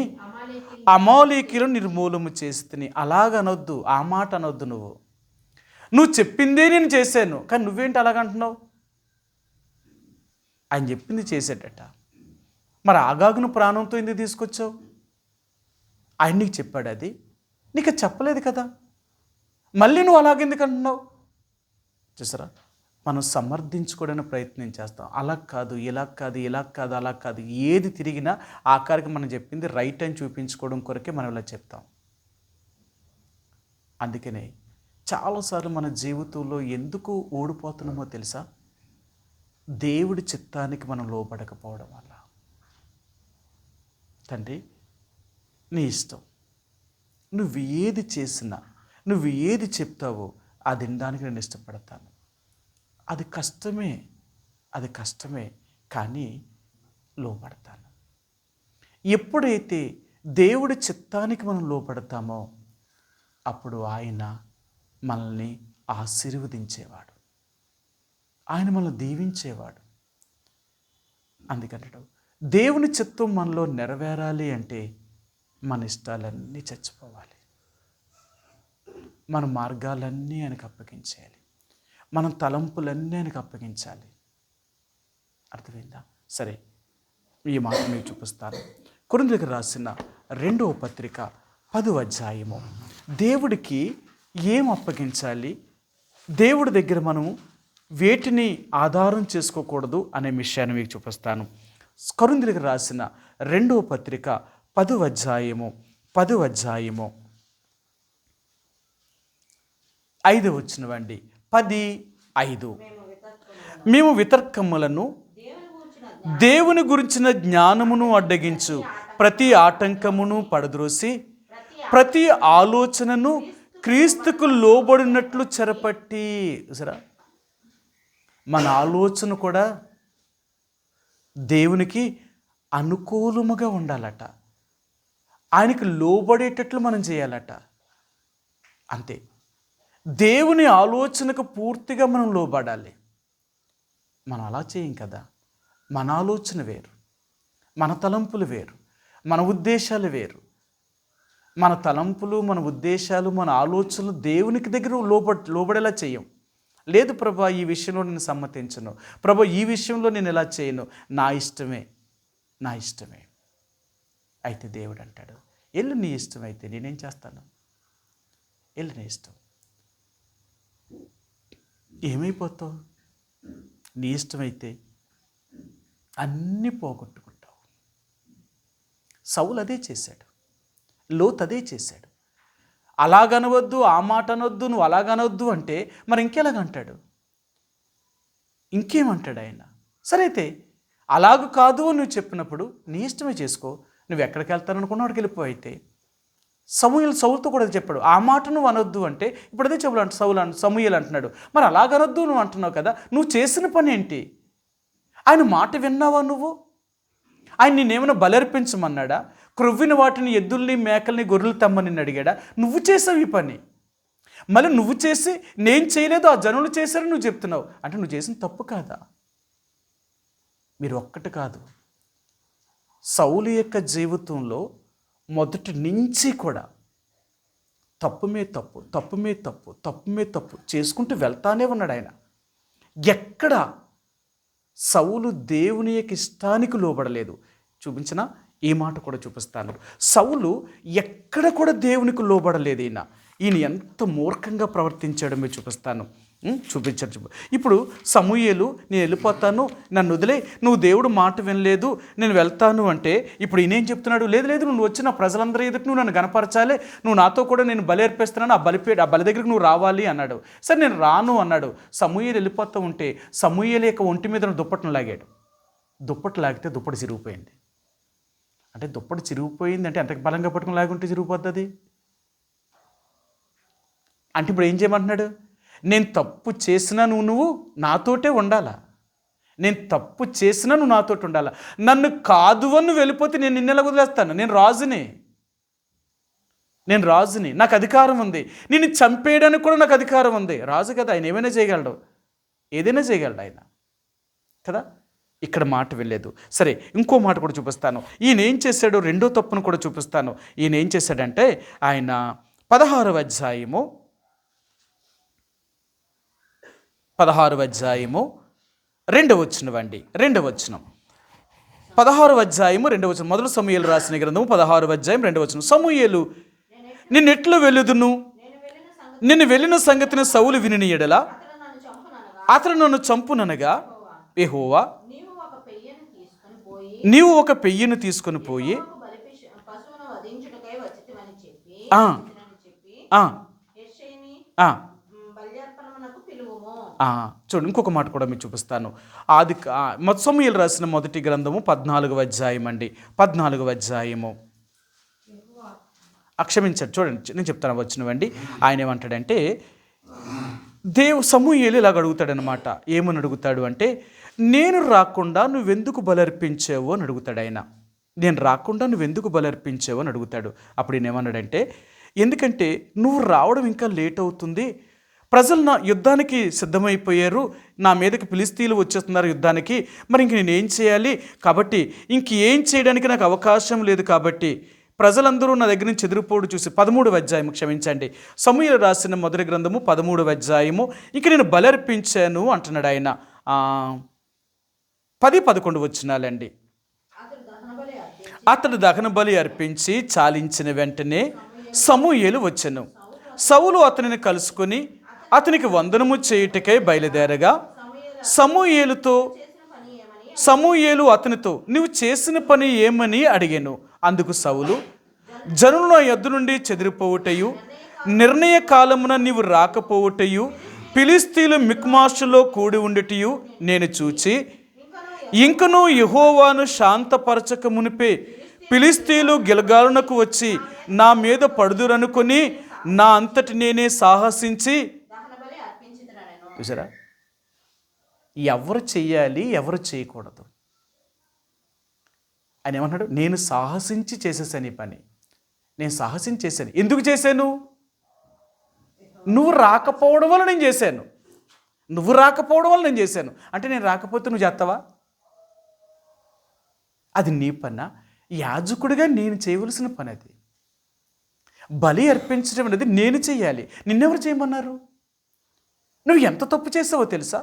అమాలేకీలను నిర్మూలము చేసి తిని. అలాగనొద్దు, ఆ మాట అనొద్దు. నువ్వు చెప్పిందే నేను చేశాను, కానీ నువ్వేంటి అలాగంటున్నావు? ఆయన చెప్పింది చేసేటట. మరి అగాగును ప్రాణంతో ఎందుకు తీసుకొచ్చావు? ఆయన నీకు చెప్పాడు, అది నీకు చెప్పలేదు కదా, మళ్ళీ నువ్వు అలాగెందుకు అంటున్నావు? చూసారా, మనం సమర్థించుకోవడానికి ప్రయత్నం చేస్తాం. అలా కాదు, ఇలా కాదు, ఇలా కాదు, అలా కాదు, ఏది తిరిగినా ఆఖరికి మనం చెప్పింది రైట్ అని చూపించుకోవడం కొరకే మనం ఇలా చెప్తాం. అందుకనే చాలాసార్లు మన జీవితంలో ఎందుకు ఓడిపోతున్నామో తెలుసా? దేవుడి చిత్తానికి మనం లోపడకపోవడం వల్ల. తండ్రి, నీ ఇష్టం, నువ్వు ఏది చేసినా, నువ్వు ఏది చెప్తావో అది వినడానికి నేను ఇష్టపడతాను. అది కష్టమే, కానీ లోపడతాను. ఎప్పుడైతే దేవుడి చిత్తానికి మనం లోపడతామో అప్పుడు ఆయన మనల్ని ఆశీర్వదించేవాడు, ఆయన మనల్ని దీవించేవాడు. అందుకంటాడు, దేవుని చిత్తం మనలో నెరవేరాలి అంటే మన ఇష్టాలన్నీ చచ్చిపోవాలి, మన మార్గాలన్నీ ఆయనకు అప్పగించేయాలి, మన తలంపులన్నీ ఆయనకు అప్పగించాలి. అర్థమైందా? సరే, ఈ మాట మీకు చూపిస్తాను. కొరింథీయులకు రాసిన 2వ పత్రిక 10వ అధ్యాయము. దేవుడికి ఏం అప్పగించాలి, దేవుడి దగ్గర మనం వేటిని ఆధారం చేసుకోకూడదు అనే విషయాన్ని మీకు చూపిస్తాను. కొరింథీయులకు రాసిన 2వ పత్రిక 10వ అధ్యాయము 5వ వచనమండి. 10:5. మేము వితర్కములను దేవుని గురించిన జ్ఞానమును అడ్డగించు ప్రతి ఆటంకమును పడద్రోసి ప్రతి ఆలోచనను క్రీస్తుకు లోబడినట్లు చెరపట్టి. సరే, మన ఆలోచన కూడా దేవునికి అనుకూలముగా ఉండాలట, ఆయనకి లోబడేటట్లు మనం చేయాలట. అంతే, దేవుని ఆలోచనకు పూర్తిగా మనం లోబడాలి. మనం అలా చేయం కదా. మన ఆలోచన వేరు, మన తలంపులు వేరు, మన ఉద్దేశాలు వేరు. మన తలంపులు, మన ఉద్దేశాలు, మన ఆలోచనలు దేవునికి దగ్గర లోబడేలా చేయం. లేదు ప్రభా, ఈ విషయంలో నేను సమ్మతించను, ప్రభా ఈ విషయంలో నేను ఎలా చేయను, నా ఇష్టమే. అయితే దేవుడు అంటాడు, ఎల్లు, నీ ఇష్టం అయితే నేనేం చేస్తాను, ఎల్లు, నీ ఇష్టం. ఏమైపోతావు? నీ ఇష్టమైతే అన్నీ పోగొట్టుకుంటావు. సౌలు అదే చేశాడు, లోతు అదే చేశాడు. అలాగనవద్దు, ఆ మాట అనొద్దు, నువ్వు అలాగనవద్దు అంటే మరి ఇంకెలాగంటాడు? ఇంకేమంటాడు ఆయన? సరే అయితే అలాగ కాదు అని నువ్వు చెప్పినప్పుడు నీ ఇష్టమే చేసుకో, నువ్వు ఎక్కడికి వెళ్తాననుకున్నా వాడికి వెళ్ళిపో. అయితే సౌలుతో కూడా చెప్పాడు, ఆ మాట నువ్వు అనొద్దు అంటే ఇప్పుడు అదే సమూయేలు అంటున్నాడు, మరి అలాగనొద్దు నువ్వు అంటున్నావు కదా, నువ్వు చేసిన పని ఏంటి? ఆయన మాట విన్నావా నువ్వు? ఆయన నేనేమైనా బలర్పించమన్నాడా? క్రొవ్విన వాటిని, ఎద్దుల్ని, మేకల్ని, గొర్రెలు తెమ్మని నిన్ను అడిగాడా? నువ్వు చేసావు ఈ పని. మళ్ళీ నువ్వు చేసి నేను చేయలేదు, ఆ జనులు చేశారని నువ్వు చెప్తున్నావు అంటే నువ్వు చేసిన తప్పు కాదా? మీరు ఒక్కటి కాదు, సౌలు యొక్క జీవితంలో మొదటి నుంచి కూడా తప్పు చేసుకుంటూ వెళ్తానే ఉన్నాడు ఆయన. ఎక్కడ సౌలు దేవుని యొక్క ఇష్టానికి లోబడలేదు. చూపించిన ఈ మాట కూడా చూపిస్తాను. సౌలు ఎక్కడ కూడా దేవునికి లోబడలేదు. ఈయన ఎంత మూర్ఖంగా ప్రవర్తించాడో మీరు చూపిస్తాను. చూపించారు. ఇప్పుడు సమూయేలు, నేను వెళ్ళిపోతాను, నన్ను వదిలే, నువ్వు దేవుడు మాట వినలేదు, నేను వెళ్తాను అంటే ఇప్పుడు ఈయనేం చెప్తున్నాడు? లేదు, నువ్వు వచ్చిన ప్రజలందరూ ఎదుటి నువ్వు నన్ను గనపరచాలి, నువ్వు నాతో కూడా నేను బలి అర్పిస్తున్నాను, ఆ బలి దగ్గరికి నువ్వు రావాలి అన్నాడు. సరే నేను రాను అన్నాడు. సమూయేలు వెళ్ళిపోతూ ఉంటే సమూయేలు యొక్క ఒంటి మీద దుప్పట్టును లాగాడు. దుప్పట్లు లాగితే దుప్పటి చిరిగిపోయింది. అంటే దుప్పటి చిరిగిపోయింది అంటే ఎంత బలంగా పట్టుకుని లాగుంటే చిరిగిపోతుంది అంటే ఇప్పుడు ఏం చేయమంటున్నాడు? నేను తప్పు చేసినా నువ్వు నాతోటే ఉండాలా, నేను తప్పు చేసినా నువ్వు నాతోటి ఉండాలా. నన్ను కాదు అని వెళ్ళిపోతే నేను నిన్నెలా వదిలేస్తాను? నేను రాజుని, నాకు అధికారం ఉంది, నిన్ను చంపేయడానికి కూడా నాకు అధికారం ఉంది. రాజు కదా, ఆయన ఏమైనా చేయగలడు, ఏదైనా చేయగలడు ఆయన కదా. ఇక్కడ మాట వెళ్ళలేదు. సరే, ఇంకో మాట కూడా చూపిస్తాను. ఈయన ఏం చేశాడు? రెండో తప్పును కూడా చూపిస్తాను. ఈయన ఏం చేశాడంటే ఆయన 16వ అధ్యాయము 2వ వచనం 2వ వచనం 16వ అధ్యాయము 2వ వచనం. మొదటి సమూయేలు రాసిన గ్రంథము 16వ అధ్యాయం 2వ వచనం. సమూయేలు, నిన్నెట్లు వెళ్ళుదును, నిన్ను వెళ్ళిన సంగతిని సౌలు విని ఎడల అతను నన్ను చంపుననగా యెహోవా, నీవు ఒక పెయ్యను తీసుకొని పోయి చూడండి, ఇంకొక మాట కూడా మీకు చూపిస్తాను. సమూయేలు రాసిన మొదటి గ్రంథము 14వ అధ్యాయం అండి. 14వ అధ్యాయము క్షమించారు. చూడండి, నేను చెప్తాను వచ్చినవండి. ఆయన ఏమంటాడంటే సమూయేలు ఇలాగ అడుగుతాడనమాట. ఏమని అడుగుతాడు అంటే, నేను రాకుండా నువ్వెందుకు బలర్పించావు అని అడుగుతాడు ఆయన. నేను రాకుండా నువ్వెందుకు బలర్పించావు అని అడుగుతాడు. అప్పుడు ఈయన ఏమన్నాడంటే, ఎందుకంటే నువ్వు రావడం ఇంకా లేట్ అవుతుంది, ప్రజలు నా యుద్ధానికి సిద్ధమైపోయారు, నా మీదకి ఫిలిష్తీయులు వచ్చేస్తున్నారు యుద్ధానికి, మరి ఇంక నేను ఏం చేయాలి, కాబట్టి ఇంకేం చేయడానికి నాకు అవకాశం లేదు, కాబట్టి ప్రజలందరూ నా దగ్గర నుంచి చెదిరిపోవడం చూసి 13వ అధ్యాయం, క్షమించండి, సమూయేలు రాసిన మొదటి గ్రంథము 13వ అధ్యాయము. ఇక నేను బలి అర్పించాను అంటున్నాడు ఆయన. 10-11 వచనాలండి. అతడు దహన బలి అర్పించి చాలించిన వెంటనే సమూయేలు వచ్చెను. సౌలు అతనిని కలుసుకొని అతనికి వందనము చేయుటకై బయలుదేరగా సమూయేలు అతనితో నీవు చేసిన పని ఏమని అడిగాను. అందుకు సౌలు, జనులు నా యొద్ద నుండి చెదిరిపోవుటయు, నిర్ణయ కాలమున నీవు రాకపోవుటయు, ఫిలిష్తీయులు మిక్మాషులో కూడి ఉండుటయు నేను చూచి, ఇంకనూ యెహోవాను శాంతపరచక మునిపే ఫిలిష్తీయులు గిల్గాలునకు వచ్చి నా మీద పడుదురనుకొని నా అంతటి నేనే సాహసించి. చూసారా, ఎవరు చెయ్యాలి, ఎవరు చేయకూడదు ఆయన ఏమన్నాడు? నేను సాహసించి చేసేసాను ఈ పని, నేను సాహసించి చేశాను. ఎందుకు చేశాను? నువ్వు రాకపోవడం వల్ల నేను చేశాను. నువ్వు రాకపోవడం వల్ల నేను చేశాను అంటే నేను రాకపోతే నువ్వు చేస్తావా? అది నీ పనా? యాజకుడిగా నేను చేయవలసిన పని అది. బలి అర్పించడం అనేది నేను చెయ్యాలి, నిన్నెవరు చేయమన్నారు? నువ్వు ఎంత తప్పు చేసావో తెలుసా?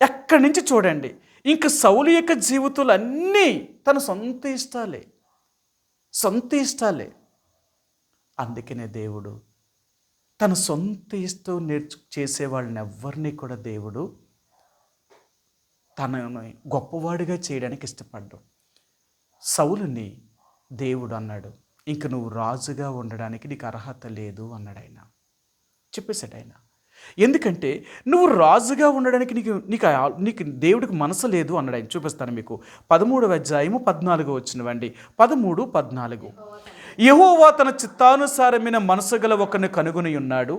ఎక్కడి నుంచి చూడండి, ఇంక సౌలు యొక్క జీవితాలు అన్నీ తన సొంత ఇష్టాలే. అందుకనే దేవుడు తన సొంత ఇష్టం చేసేవాళ్ళని ఎవరిని కూడా దేవుడు తనను గొప్పవాడిగా చేయడానికి ఇష్టపడ్డాడు. సౌలుని దేవుడు అన్నాడు, ఇంక నువ్వు రాజుగా ఉండడానికి నీకు అర్హత లేదు అన్నాడు ఆయన. చెప్పేశాడు ఆయన. ఎందుకంటే నువ్వు రాజుగా ఉండడానికి నీకు దేవుడికి మనసు లేదు అన్నాడు ఆయన. చూపిస్తాను మీకు. 13వ అధ్యాయము 14 వచ్చినవండి. 13-14. యెహోవా తన చిత్తానుసారమైన మనసు గల ఒకరిని కనుగొని ఉన్నాడు.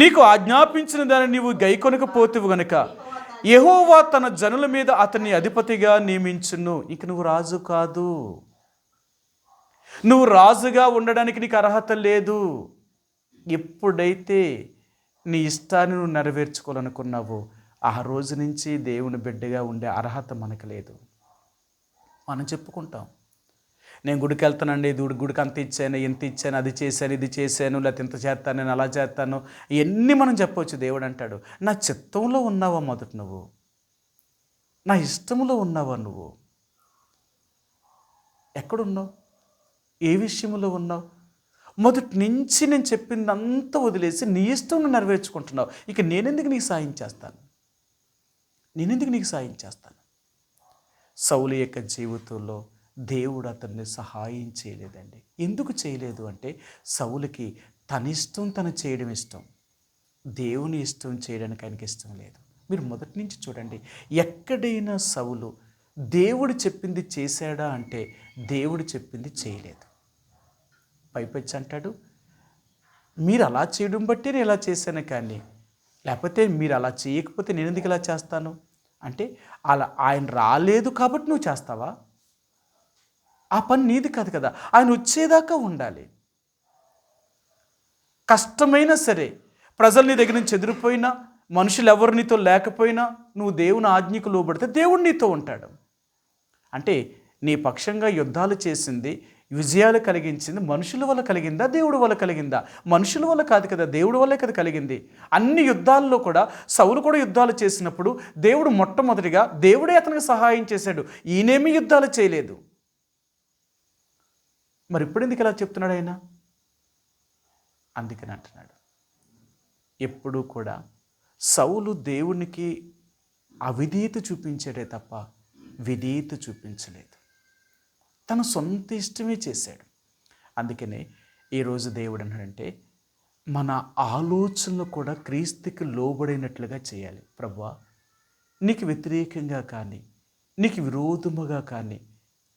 నీకు ఆజ్ఞాపించిన దాన్ని నీవు గైకొనకపోతువు గనుక యెహోవా తన జనుల మీద అతన్ని అధిపతిగా నియమించును. ఇంక నువ్వు రాజు కాదు, నువ్వు రాజుగా ఉండడానికి నీకు అర్హత లేదు. ఎప్పుడైతే నీ ఇష్టాన్ని నువ్వు నెరవేర్చుకోవాలనుకున్నావో ఆ రోజు నుంచి దేవుని బిడ్డగా ఉండే అర్హత మనకు లేదు. మనం చెప్పుకుంటాం, నేను గుడికి వెళ్తానండి, గుడికి అంత ఇచ్చాను, ఎంత ఇచ్చాను, అది చేశాను, ఇది చేశాను, లేకపోతే ఇంత చేస్తాను, నేను అలా చేస్తాను, ఇవన్నీ మనం చెప్పవచ్చు. దేవుడు అంటాడు, నా చిత్తంలో ఉన్నావా మొదట నువ్వు? నా ఇష్టంలో ఉన్నావా నువ్వు? ఎక్కడున్నావు? ఏ విషయంలో ఉన్నావు? మొదటి నుంచి నేను చెప్పిందంతా వదిలేసి నీ ఇష్టం నెరవేర్చుకుంటున్నావు. ఇక నేనెందుకు నీకు సాయం చేస్తాను? సౌలు యొక్క జీవితంలో దేవుడు అతన్ని సహాయం చేయలేదండి. ఎందుకు చేయలేదు అంటే సౌలుకి తన ఇష్టం తను చేయడం ఇష్టం, దేవుని ఇష్టం చేయడానికి ఆయనకి ఇష్టం లేదు. మీరు మొదటి నుంచి చూడండి, ఎక్కడైనా సౌలు దేవుడు చెప్పింది చేశాడా అంటే దేవుడు చెప్పింది చేయలేదు. పైపెచ్చి అంటాడు, మీరు అలా చేయడం బట్టి నేను ఇలా చేశాను, కానీ లేకపోతే మీరు అలా చేయకపోతే నేను ఎందుకు ఇలా చేస్తాను అంటే అలా ఆయన రాలేదు కాబట్టి నువ్వు చేస్తావా? ఆ పని నీది కాదు కదా, ఆయన వచ్చేదాకా ఉండాలి. కష్టమైనా సరే, ప్రజలు నీ దగ్గర నుంచి చెదిరిపోయినా, మనుషులు ఎవరు నీతో లేకపోయినా, నువ్వు దేవుని ఆజ్ఞకు లోబడితే దేవుడు నీతో ఉంటాడు. అంటే నీ పక్షంగా యుద్ధాలు చేసింది, విజయాలు కలిగించింది మనుషుల వల్ల కలిగిందా, దేవుడి వల్ల కలిగిందా? మనుషుల వల్ల కాదు కదా, దేవుడి వల్లే కదా కలిగింది. అన్ని యుద్ధాల్లో కూడా సౌలు కూడా యుద్ధాలు చేసినప్పుడు దేవుడు మొట్టమొదటిగా దేవుడే అతనికి సహాయం చేశాడు, ఈయనేమీ యుద్ధాలు చేయలేదు. మరి ఇప్పుడు ఎందుకు ఇలా చెప్తున్నాడు ఆయన? అందుకని అంటున్నాడు, ఎప్పుడూ కూడా సౌలు దేవునికి అవిధేయత చూపించాడే తప్ప విధేయత చూపించలేదు. తన సొంత ఇష్టమే చేశాడు. అందుకనే ఈరోజు దేవుడు అన్నాడంటే మన ఆలోచనలు కూడా క్రీస్తుకి లోబడినట్లుగా చేయాలి. ప్రభువా, నీకు వ్యతిరేకంగా కానీ నీకు విరోధముగా కానీ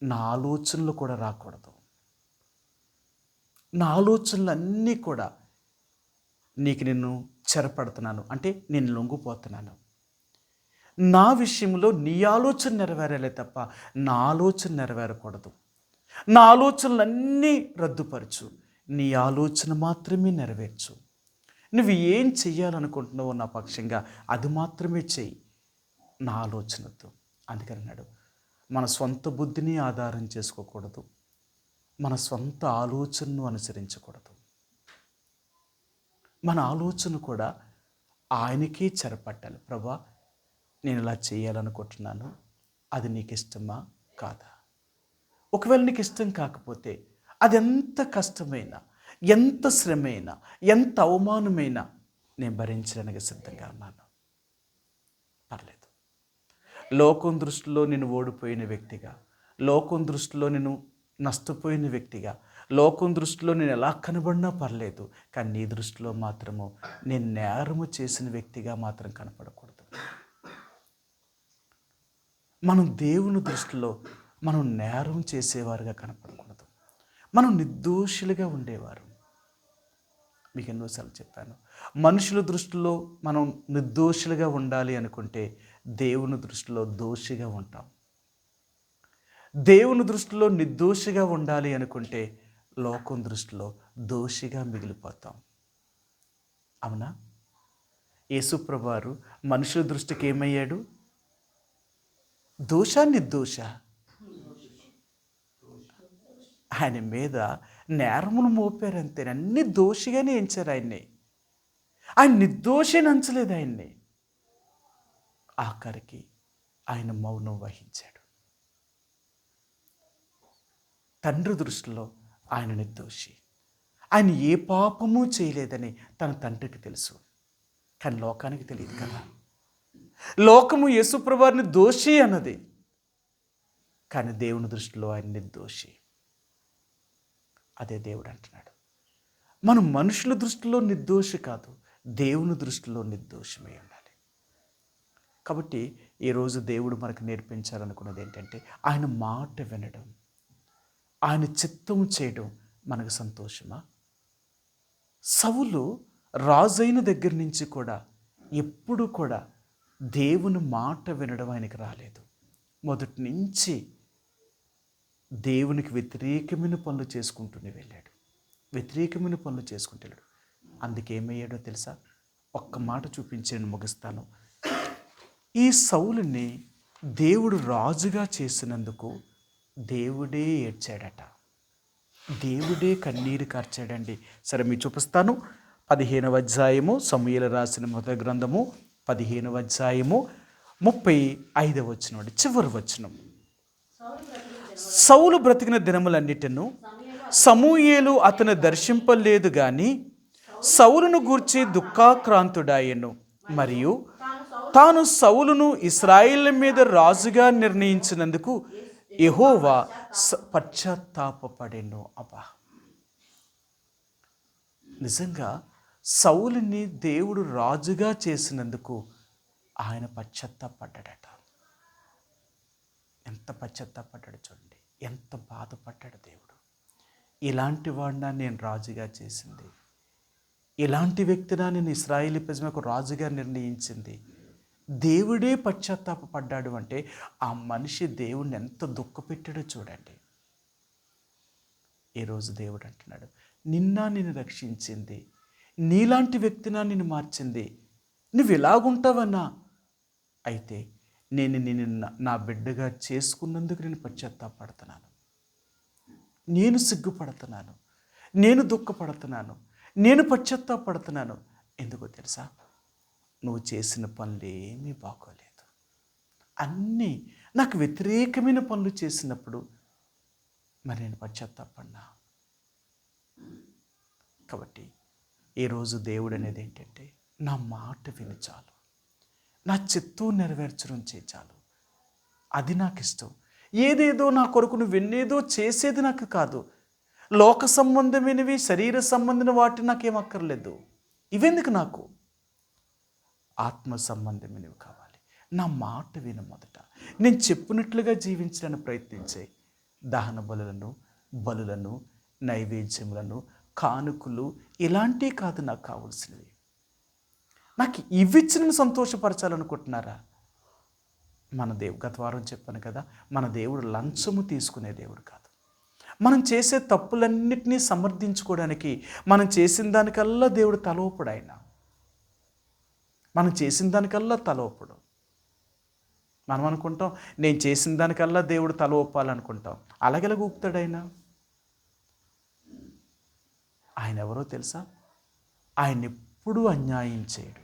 నా ఆలోచనలు కూడా రాకూడదు. నా ఆలోచనలన్నీ కూడా నీకు నేను చెరపడుతున్నాను అంటే నేను లొంగిపోతున్నాను. నా విషయంలో నీ ఆలోచన నెరవేరాలే తప్ప నా ఆలోచన నెరవేరకూడదు. నా ఆలోచనలన్నీ రద్దుపరచు, నీ ఆలోచన మాత్రమే నెరవేర్చు. నువ్వు ఏం చెయ్యాలనుకుంటున్నావో నా పక్షంగా అది మాత్రమే చెయ్యి నా ఆలోచనతో. అందుకన్నాడు, మన సొంత బుద్ధిని ఆధారం చేసుకోకూడదు, మన సొంత ఆలోచనను అనుసరించకూడదు. మన ఆలోచన కూడా ఆయనకే చెరపట్టాలి. ప్రభా, నేను ఇలా చేయాలనుకుంటున్నాను, అది నీకు ఇష్టమా కాదా? ఒకవేళ నీకు ఇష్టం కాకపోతే అది ఎంత కష్టమైనా, ఎంత శ్రమైనా, ఎంత అవమానమైనా నేను భరించడానికి సిద్ధంగా ఉన్నాను. పర్లేదు. లోకం దృష్టిలో నేను ఓడిపోయిన వ్యక్తిగా, లోకం దృష్టిలో నేను నష్టపోయిన వ్యక్తిగా, లోకం దృష్టిలో నేను ఎలా కనబడినా పర్లేదు, కానీ నీ దృష్టిలో మాత్రము నేను నేరము చేసిన వ్యక్తిగా మాత్రం కనపడకూడదు. మనం దేవుని దృష్టిలో మనం నేరం చేసేవారుగా కనపడకూడదు. మనం నిర్దోషులుగా ఉండేవారు. మీకు ఎన్నోసార్లు చెప్పాను, మనుషుల దృష్టిలో మనం నిర్దోషులుగా ఉండాలి అనుకుంటే దేవుని దృష్టిలో దోషిగా ఉంటాం. దేవుని దృష్టిలో నిర్దోషిగా ఉండాలి అనుకుంటే లోకం దృష్టిలో దోషిగా మిగిలిపోతాం. అవునా? యేసుప్రభువారు మనుషుల దృష్టికి ఏమయ్యాడు? నిర్దోష. ఆయన మీద నేరమును మోపారంతే, అన్ని దోషిగానే ఎంచారు ఆయన్ని. ఆయన నిర్దోషిని అంచలేదు ఆయన్ని. ఆఖరికి ఆయన మౌనం వహించాడు. తండ్రి దృష్టిలో ఆయన నిర్దోషి. ఆయన ఏ పాపము చేయలేదని తన తండ్రికి తెలుసు, కానీ లోకానికి తెలియదు కదా. లోకము యేసుప్రభువారిని దోషి అన్నది, కానీ దేవుని దృష్టిలో ఆయన నిర్దోషి. అదే దేవుడు అంటున్నాడు, మనం మనుషుల దృష్టిలో నిర్దోషి కాదు, దేవుని దృష్టిలో నిర్దోషమై ఉండాలి. కాబట్టి ఈరోజు దేవుడు మనకు నేర్పించాలనుకున్నది ఏంటంటే ఆయన మాట వినడం, ఆయన చిత్తము చేయడం మనకు సంతోషమా? సౌలు రాజైన దగ్గర నుంచి కూడా ఎప్పుడు కూడా దేవుని మాట వినడం ఆయనకు రాలేదు. మొదటి నుంచి దేవునికి వ్యతిరేకమైన పనులు చేసుకుంటూనే వెళ్ళాడు. వ్యతిరేకమైన పనులు చేసుకుంటూ వెళ్ళాడు. అందుకేమయ్యాడో తెలుసా? ఒక్క మాట చూపించి నేను ముగిస్తాను. ఈ సౌలుని దేవుడు రాజుగా చేసినందుకు దేవుడే ఏడ్చాడట, దేవుడే కన్నీరు కార్చాడండి. సరే మీకు చూపిస్తాను. 15వ అధ్యాయము, సమూయేలు రాసిన మొదటి గ్రంథము 15వ అధ్యాయము 35వ వచనం అండి, చివరి వచనం. సౌలు బ్రతికిన దినములన్నిటిను సమూయేలు అతను దర్శింపలేదు గాని సౌలును గూర్చి దుఃఖాక్రాంతుడాయెను, మరియు తాను సౌలును ఇశ్రాయేలు మీద రాజుగా నిర్ణయించినందుకు యెహోవా పశ్చాత్తాపపడెను. అబ్బా, నిజంగా సౌలుని దేవుడు రాజుగా చేసినందుకు ఆయన పశ్చాత్తాపడ్డాడట. ఎంత పశ్చాత్తాపడ్డాడు చూడండి, ఎంత బాధపడ్డాడు దేవుడు. ఇలాంటి వాడినా నేను రాజుగా చేసింది, ఇలాంటి వ్యక్తినా నేను ఇశ్రాయేలు ప్రజలకు రాజుగా నిర్ణయించింది, దేవుడే పశ్చాత్తాపడ్డాడు అంటే ఆ మనిషి దేవుణ్ణి ఎంత దుఃఖపెట్టాడో చూడండి. ఈరోజు దేవుడు అంటున్నాడు, నిన్ను రక్షించింది, నీలాంటి వ్యక్తినా నిన్ను మార్చింది, నువ్వు ఇలాగుంటావన్నా, అయితే నేను నిన్ను నా బిడ్డగా చేసుకున్నందుకు నేను పశ్చాత్తాపడుతున్నాను, నేను సిగ్గుపడుతున్నాను, నేను దుఃఖపడుతున్నాను, నేను పశ్చాత్తాపడుతున్నాను. ఎందుకో తెలుసా? నువ్వు చేసిన పనులు ఏమీ బాగోలేదు, అన్నీ నాకు వ్యతిరేకమైన పనులు చేసినప్పుడు మరి నేను పశ్చాత్తాపడినా. కాబట్టి ఈరోజు దేవుడు అనేది ఏంటంటే, నా మాట విని చాలు, నా చిత్తం నెరవేర్చడం చాలు, అది నాకు ఇష్టం. ఏదేదో నా కొరకు నువ్వు ఎన్నేదో చేసేది నాకు కాదు. లోక సంబంధమైనవి, శరీర సంబంధమైన వాటి నాకేం అక్కర్లేదు. ఇవెందుకు నాకు? ఆత్మ సంబంధమైనవి కావాలి. నా మాట విను. మొదట నేను చెప్పినట్లుగా జీవించడానికి ప్రయత్నించే దహన బలులను, నైవేద్యములను, కానుకలు ఇలాంటివి కాదు నాకు కావాల్సినవి. నాకు ఇవిచ్చిన సంతోషపరచాలనుకుంటున్నారా? గత వారం చెప్పాను కదా, మన దేవుడు లంచము తీసుకునే దేవుడు కాదు. మనం చేసే తప్పులన్నిటినీ సమర్థించుకోవడానికి మనం చేసిన దానికల్లా దేవుడు తలోపుడు. ఆయన మనం చేసిన దానికల్లా తలోపుడు. మనం అనుకుంటాం నేను చేసిన దానికల్లా దేవుడు తల ఒప్పాలనుకుంటాం. అలాగెలా ఊపుతాడు ఆయన? ఆయన ఎవరో తెలుసా? ఆయన ఎప్పుడూ అన్యాయం చేయడు.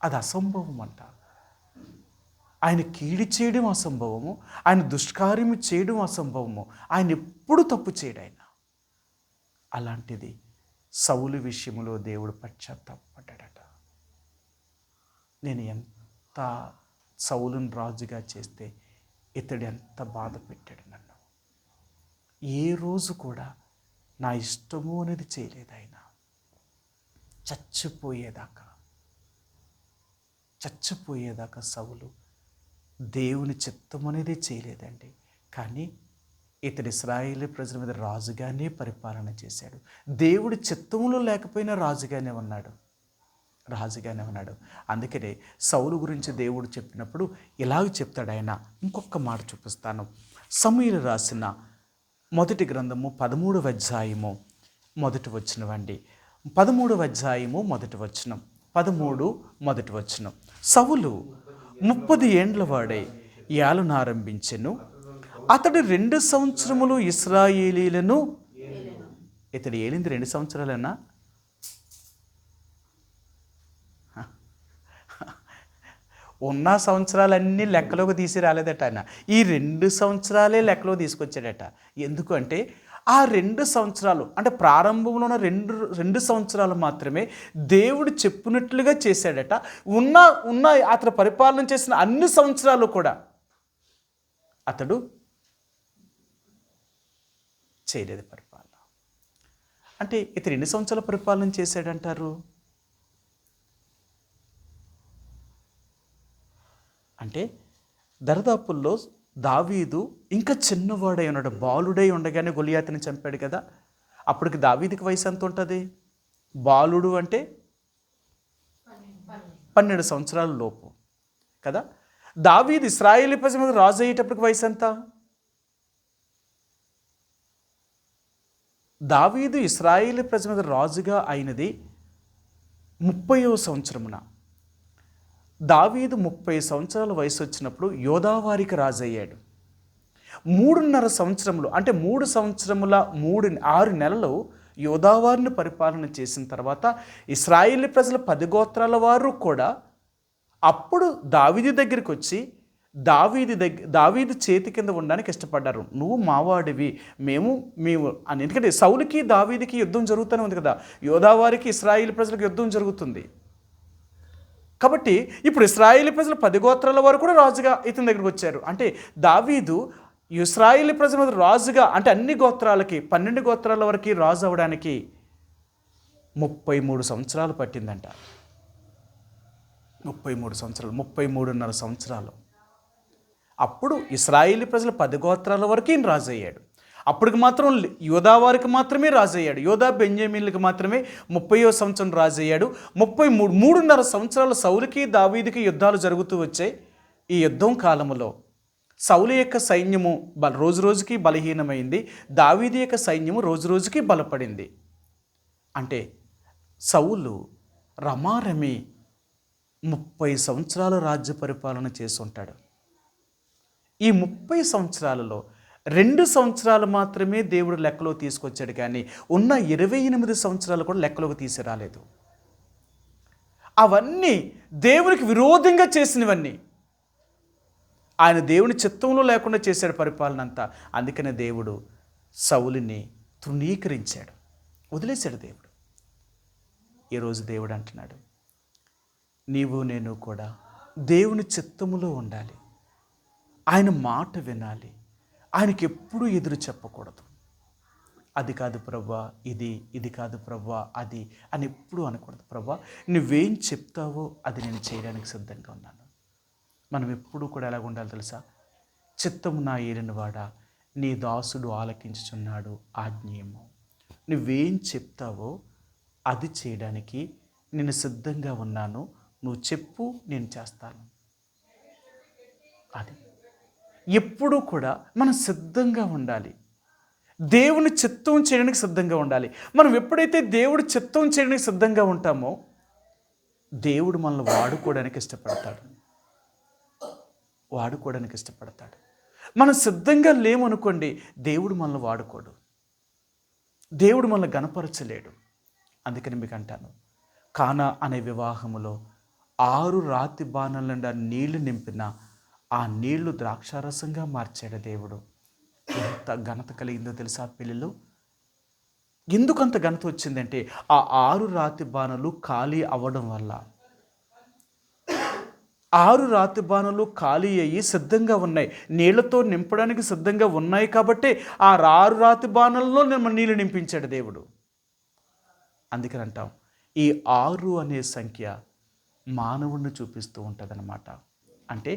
అది అసంభవం అంట. ఆయన కీడి చేయడం అసంభవము, ఆయన దుష్కార్యము చేయడం అసంభవము. ఆయన ఎప్పుడు తప్పు చేయడు ఆయన. అలాంటిది సౌలు విషయంలో దేవుడు పశ్చాత్తాపడ్డాడట. నేను ఎంత సౌలుని రాజుగా చేస్తే ఇతడు ఎంత బాధ పెట్టాడు నన్ను. ఏ రోజు కూడా నా ఇష్టము అనేది చేయలేదు ఆయన. చచ్చిపోయేదాకా సౌలు దేవుని చిత్తం అనేది చేయలేదండి. కానీ ఇతడు ఇశ్రాయేలు ప్రజల మీద రాజుగానే పరిపాలన చేశాడు. దేవుడి చిత్తంలో లేకపోయినా రాజుగానే ఉన్నాడు. అందుకనే సౌలు గురించి దేవుడు చెప్పినప్పుడు ఇలాగ చెప్తాడు ఆయన. ఇంకొక మాట చూపిస్తాను. సమూయేలు రాసిన మొదటి గ్రంథము 13వ అధ్యాయము మొదటి వచనమండి. 13వ అధ్యాయము మొదటి వచనం. 13 మొదటి వచనం. సౌలు 30 ఏండ్ల వాడై ఏలనారంభించెను. అతడు 2 సంవత్సరములు ఇశ్రాయేలీలను. ఇతడు ఏలింది 2 సంవత్సరాలేనా? ఉన్న సంవత్సరాలన్నీ లెక్కలోకి తీసి రాలేదట ఆయన. ఈ 2 సంవత్సరాలే లెక్కలో తీసుకొచ్చాడట. ఎందుకంటే ఆ 2 సంవత్సరాలు అంటే ప్రారంభంలో ఉన్న రెండు సంవత్సరాలు మాత్రమే దేవుడు చెప్పినట్లుగా చేశాడట. ఉన్న అతను పరిపాలన చేసిన అన్ని సంవత్సరాలు కూడా అతడు చేయలేదు పరిపాలన. అంటే ఇతను ఎన్ని సంవత్సరాల పరిపాలన చేశాడంటారు? అంటే దరిదాపుల్లో దావీదు ఇంకా చిన్నవాడై ఉన్నాడు. బాలుడై ఉండగానే గొలియాతుని చంపాడు కదా. అప్పటికి దావీదుకి వయసు ఎంత ఉంటుంది? బాలుడు అంటే 12 సంవత్సరాల లోపు కదా. దావీదు ఇశ్రాయేలు ప్రజల మీద రాజు అయ్యేటప్పటికి వయసు ఎంత? దావీదు ఇశ్రాయేలు ప్రజల మీద రాజుగా అయినది 30వ సంవత్సరమున. దావీదు 30 సంవత్సరాల వయసు వచ్చినప్పుడు యోదావారికి రాజు అయ్యాడు. 3.5 సంవత్సరములు అంటే 3 సంవత్సరముల 6 నెలలు యోదావారిని పరిపాలన చేసిన తర్వాత ఇశ్రాయేలు ప్రజల 10 గోత్రాల వారు కూడా అప్పుడు దావీదు దగ్గరికి వచ్చి దావీదు చేతి కింద ఉండడానికి ఇష్టపడ్డారు. నువ్వు మావాడివి, మేము అని. ఎందుకంటే సౌలుకి దావీదుకి యుద్ధం జరుగుతూనే ఉంది కదా. యోదావారికి ఇశ్రాయేలు ప్రజలకు యుద్ధం జరుగుతుంది కాబట్టి ఇప్పుడు ఇశ్రాయేలు ప్రజలు 10 గోత్రాల వారు కూడా రాజుగా ఇతని దగ్గరికి వచ్చారు. అంటే దావీదు ఇశ్రాయేలు ప్రజల మీద రాజుగా అంటే అన్ని గోత్రాలకి 12 గోత్రాల వరకు రాజు అవడానికి 33 సంవత్సరాలు పట్టిందంట. 33.5 సంవత్సరాలు. అప్పుడు ఇశ్రాయేలు ప్రజలు 10 గోత్రాల వరకు ఈయన రాజు అయ్యాడు. అప్పటికి మాత్రం యోధా వారికి మాత్రమే రాజు అయ్యాడు. యోధా బెంజమిన్లకు మాత్రమే 30వ సంవత్సరం రాజు అయ్యాడు. 3.5 సంవత్సరాలు సౌలుకి దావీదుకి యుద్ధాలు జరుగుతూ వచ్చాయి. ఈ యుద్ధం కాలంలో సౌలు యొక్క సైన్యము రోజు రోజుకి బలహీనమైంది. దావీదు యొక్క సైన్యము రోజు రోజుకి బలపడింది. అంటే సౌలు రమారమి 30 సంవత్సరాల రాజ్య పరిపాలన చేసి ఉంటాడు. ఈ 30 సంవత్సరాలలో 2 సంవత్సరాలు మాత్రమే దేవుడు లెక్కలో తీసుకొచ్చాడు. కానీ ఉన్న 28 సంవత్సరాలు కూడా లెక్కలోకి తీసుకురాలేదు. అవన్నీ దేవునికి విరోధంగా చేసినవన్నీ. ఆయన దేవుని చిత్తంలో లేకుండా చేశాడు పరిపాలన అంతా. అందుకనే దేవుడు సౌలుని తృణీకరించాడు, వదిలేశాడు దేవుడు. ఈరోజు దేవుడు అంటున్నాడు, నీవు నేను కూడా దేవుని చిత్తములో ఉండాలి. ఆయన మాట వినాలి. ఆయనకి ఎప్పుడూ ఎదురు చెప్పకూడదు. అది కాదు ప్రభువా ఇది కాదు ప్రభువా అది అని ఎప్పుడూ అనకూడదు. ప్రభువా నువ్వేం చెప్తావో అది నేను చేయడానికి సిద్ధంగా ఉన్నాను. మనం ఎప్పుడూ కూడా ఎలాగ ఉండాలి తెలుసా? చిత్తము నా ఏలినవాడా, నీ దాసుడు ఆలకించుచున్నాడు ఆజ్ఞేయము. నువ్వేం చెప్తావో అది చేయడానికి నేను సిద్ధంగా ఉన్నాను. నువ్వు చెప్పు, నేను చేస్తాను. అది ఎప్పుడూ కూడా మనం సిద్ధంగా ఉండాలి. దేవుని చిత్తం చేయడానికి సిద్ధంగా ఉండాలి. మనం ఎప్పుడైతే దేవుడు చిత్తం చేయడానికి సిద్ధంగా ఉంటామో దేవుడు మనల్ని వాడుకోవడానికి ఇష్టపడతాడు. మనం సిద్ధంగా లేమనుకోండి, దేవుడు మనల్ని వాడుకోడు. దేవుడు మనల్ని గణపరచలేడు. అందుకని మీకు అంటాను, కానా అనే వివాహములో 6 రాతి బాణల నిండా నీళ్లు నింపిన ఆ నీళ్లు ద్రాక్షారసంగా మార్చాడు దేవుడు. ఎంత ఘనత కలిగిందో తెలుసా ఆ పెళ్ళిలో? ఎందుకంత ఘనత వచ్చిందంటే ఆ 6 రాతి బాణలు ఖాళీ అవ్వడం వల్ల. 6 రాతి బాణలు ఖాళీ అయ్యి సిద్ధంగా ఉన్నాయి, నీళ్లతో నింపడానికి సిద్ధంగా ఉన్నాయి కాబట్టి ఆ 6 రాతి బాణల్లో నీళ్లు నింపించాడు దేవుడు. అందుకని అంటాం, ఈ 6 అనే సంఖ్య మానవుణ్ణి చూపిస్తూ ఉంటుందన్నమాట. అంటే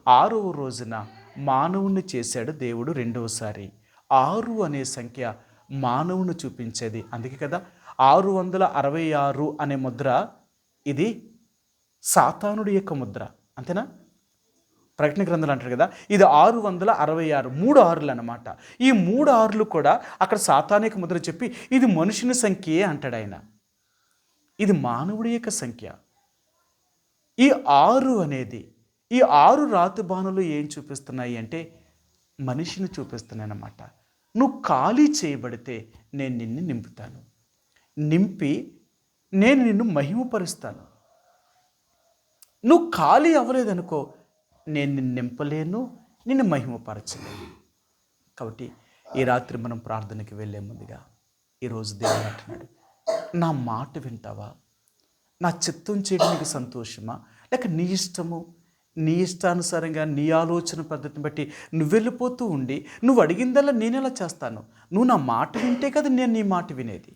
6వ రోజున మానవుణ్ణి చేశాడు దేవుడు రెండవసారి. 6 అనే సంఖ్య మానవుని చూపించేది. అందుకే కదా 666 అనే ముద్ర, ఇది సాతానుడి యొక్క ముద్ర. అంతేనా? ప్రకటన గ్రంథాలు అంటారు కదా, ఇది 666, 3 ఆరులు అన్నమాట. ఈ 3 ఆరులు కూడా అక్కడ సాతానిక ముద్ర చెప్పి ఇది మనుషుని సంఖ్యే అంటాడు ఆయన. ఇది మానవుడి యొక్క సంఖ్య. ఈ 6 అనేది, ఈ 6 రాతి బాణలు ఏం చూపిస్తున్నాయి అంటే మనిషిని చూపిస్తున్నాయి అన్నమాట. నువ్వు ఖాళీ చేయబడితే నేను నిన్ను నింపుతాను, నింపి నేను నిన్ను మహిమపరుస్తాను. నువ్వు ఖాళీ అవ్వలేదనుకో, నేను నిన్ను నింపలేను, నిన్ను మహిమపరచలేను. కాబట్టి ఈ రాత్రి మనం ప్రార్థనకి వెళ్ళే ముందుగా ఈరోజు దేవుడు అంటున్నాడు, నా మాట వింటావా? నా చిత్తం చేయడానికి సంతోషమా, లేక నీ ఇష్టము, నీ ఇష్టానుసారంగా నీ ఆలోచన పద్ధతిని బట్టి నువ్వు వెళ్ళిపోతూ ఉండి నువ్వు అడిగిందల్లా నేను ఎలా చేస్తాను? నువ్వు నా మాట వింటే కదా నేను నీ మాట వినేది.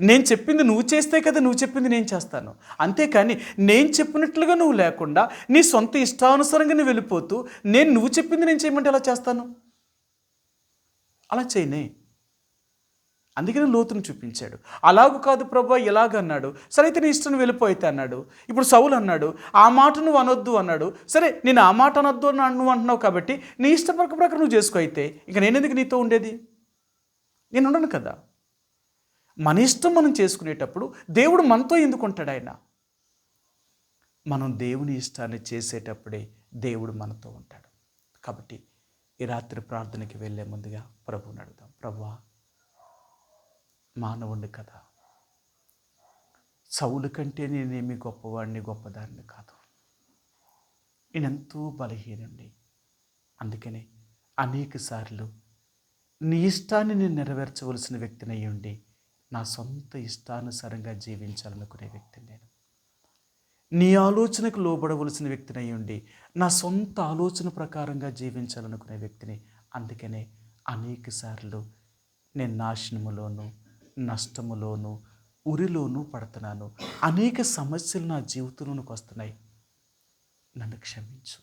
నేను చెప్పింది నువ్వు చేస్తే కదా నువ్వు చెప్పింది నేను చేస్తాను. అంతేకాని నేను చెప్పినట్లుగా నువ్వు లేకుండా నీ సొంత ఇష్టానుసారంగా నువ్వు వెళ్ళిపోతూ నువ్వు చెప్పింది నేను చేయమంటే ఎలా చేస్తాను? అలా చేయనే. అందుకని లోతును చూపించాడు. అలాగూ కాదు ప్రభా, ఇలాగన్నాడు. సరే అయితే నీ ఇష్టం వెళ్ళిపోయితే అన్నాడు. ఇప్పుడు సౌలు అన్నాడు, ఆ మాట నువ్వు అనొద్దు అన్నాడు. సరే నేను ఆ మాట అనొద్దు నువ్వు అంటున్నావు కాబట్టి నీ ఇష్ట ప్రకారం నువ్వు చేసుకో. అయితే ఇక నేనెందుకు నీతో ఉండేది? నేను ఉండను కదా. మన ఇష్టం మనం చేసుకునేటప్పుడు దేవుడు మనతో ఎందుకు ఉంటాడు? ఆయన, మనం దేవుని ఇష్టాన్ని చేసేటప్పుడే దేవుడు మనతో ఉంటాడు. కాబట్టి ఈ రాత్రి ప్రార్థనకి వెళ్ళే ముందుగా ప్రభువుని అడుగుదాం. ప్రభువా, మానవుణ్ణి కదా, సౌలు కంటే నేనేమి గొప్పవాడిని, గొప్పదాన్ని కాదు. నేనెంతో బలహీనుండి. అందుకనే అనేక సార్లు నీ ఇష్టాన్ని నేను నెరవేర్చవలసిన వ్యక్తిని అయ్యి ఉండి నా సొంత ఇష్టానుసారంగా జీవించాలనుకునే వ్యక్తిని నేను. నీ ఆలోచనకు లోబడవలసిన వ్యక్తిని అయ్యి ఉండి నా సొంత ఆలోచన ప్రకారంగా జీవించాలనుకునే వ్యక్తిని. అందుకనే అనేక సార్లు నేను నాశనములోను, నష్టములోను, ఉరిలోనూ పడుతున్నాను. అనేక సమస్యలు నా జీవితంలోనికి వస్తున్నాయి. నన్ను క్షమించు.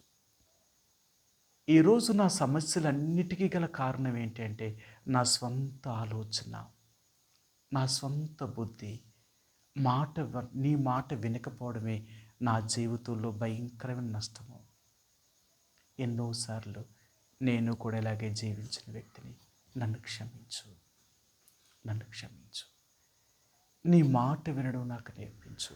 ఈరోజు నా సమస్యలన్నిటికీ గల కారణం ఏంటంటే నా స్వంత ఆలోచన, నా స్వంత బుద్ధి, నీ మాట వినకపోవడమే నా జీవితంలో భయంకరమైన నష్టము. ఎన్నోసార్లు నేను కూడా ఇలాగే జీవించిన వ్యక్తిని. నన్ను క్షమించు, నన్ను క్షమించు. నీ మాట వినడం నాకు నేర్పించు,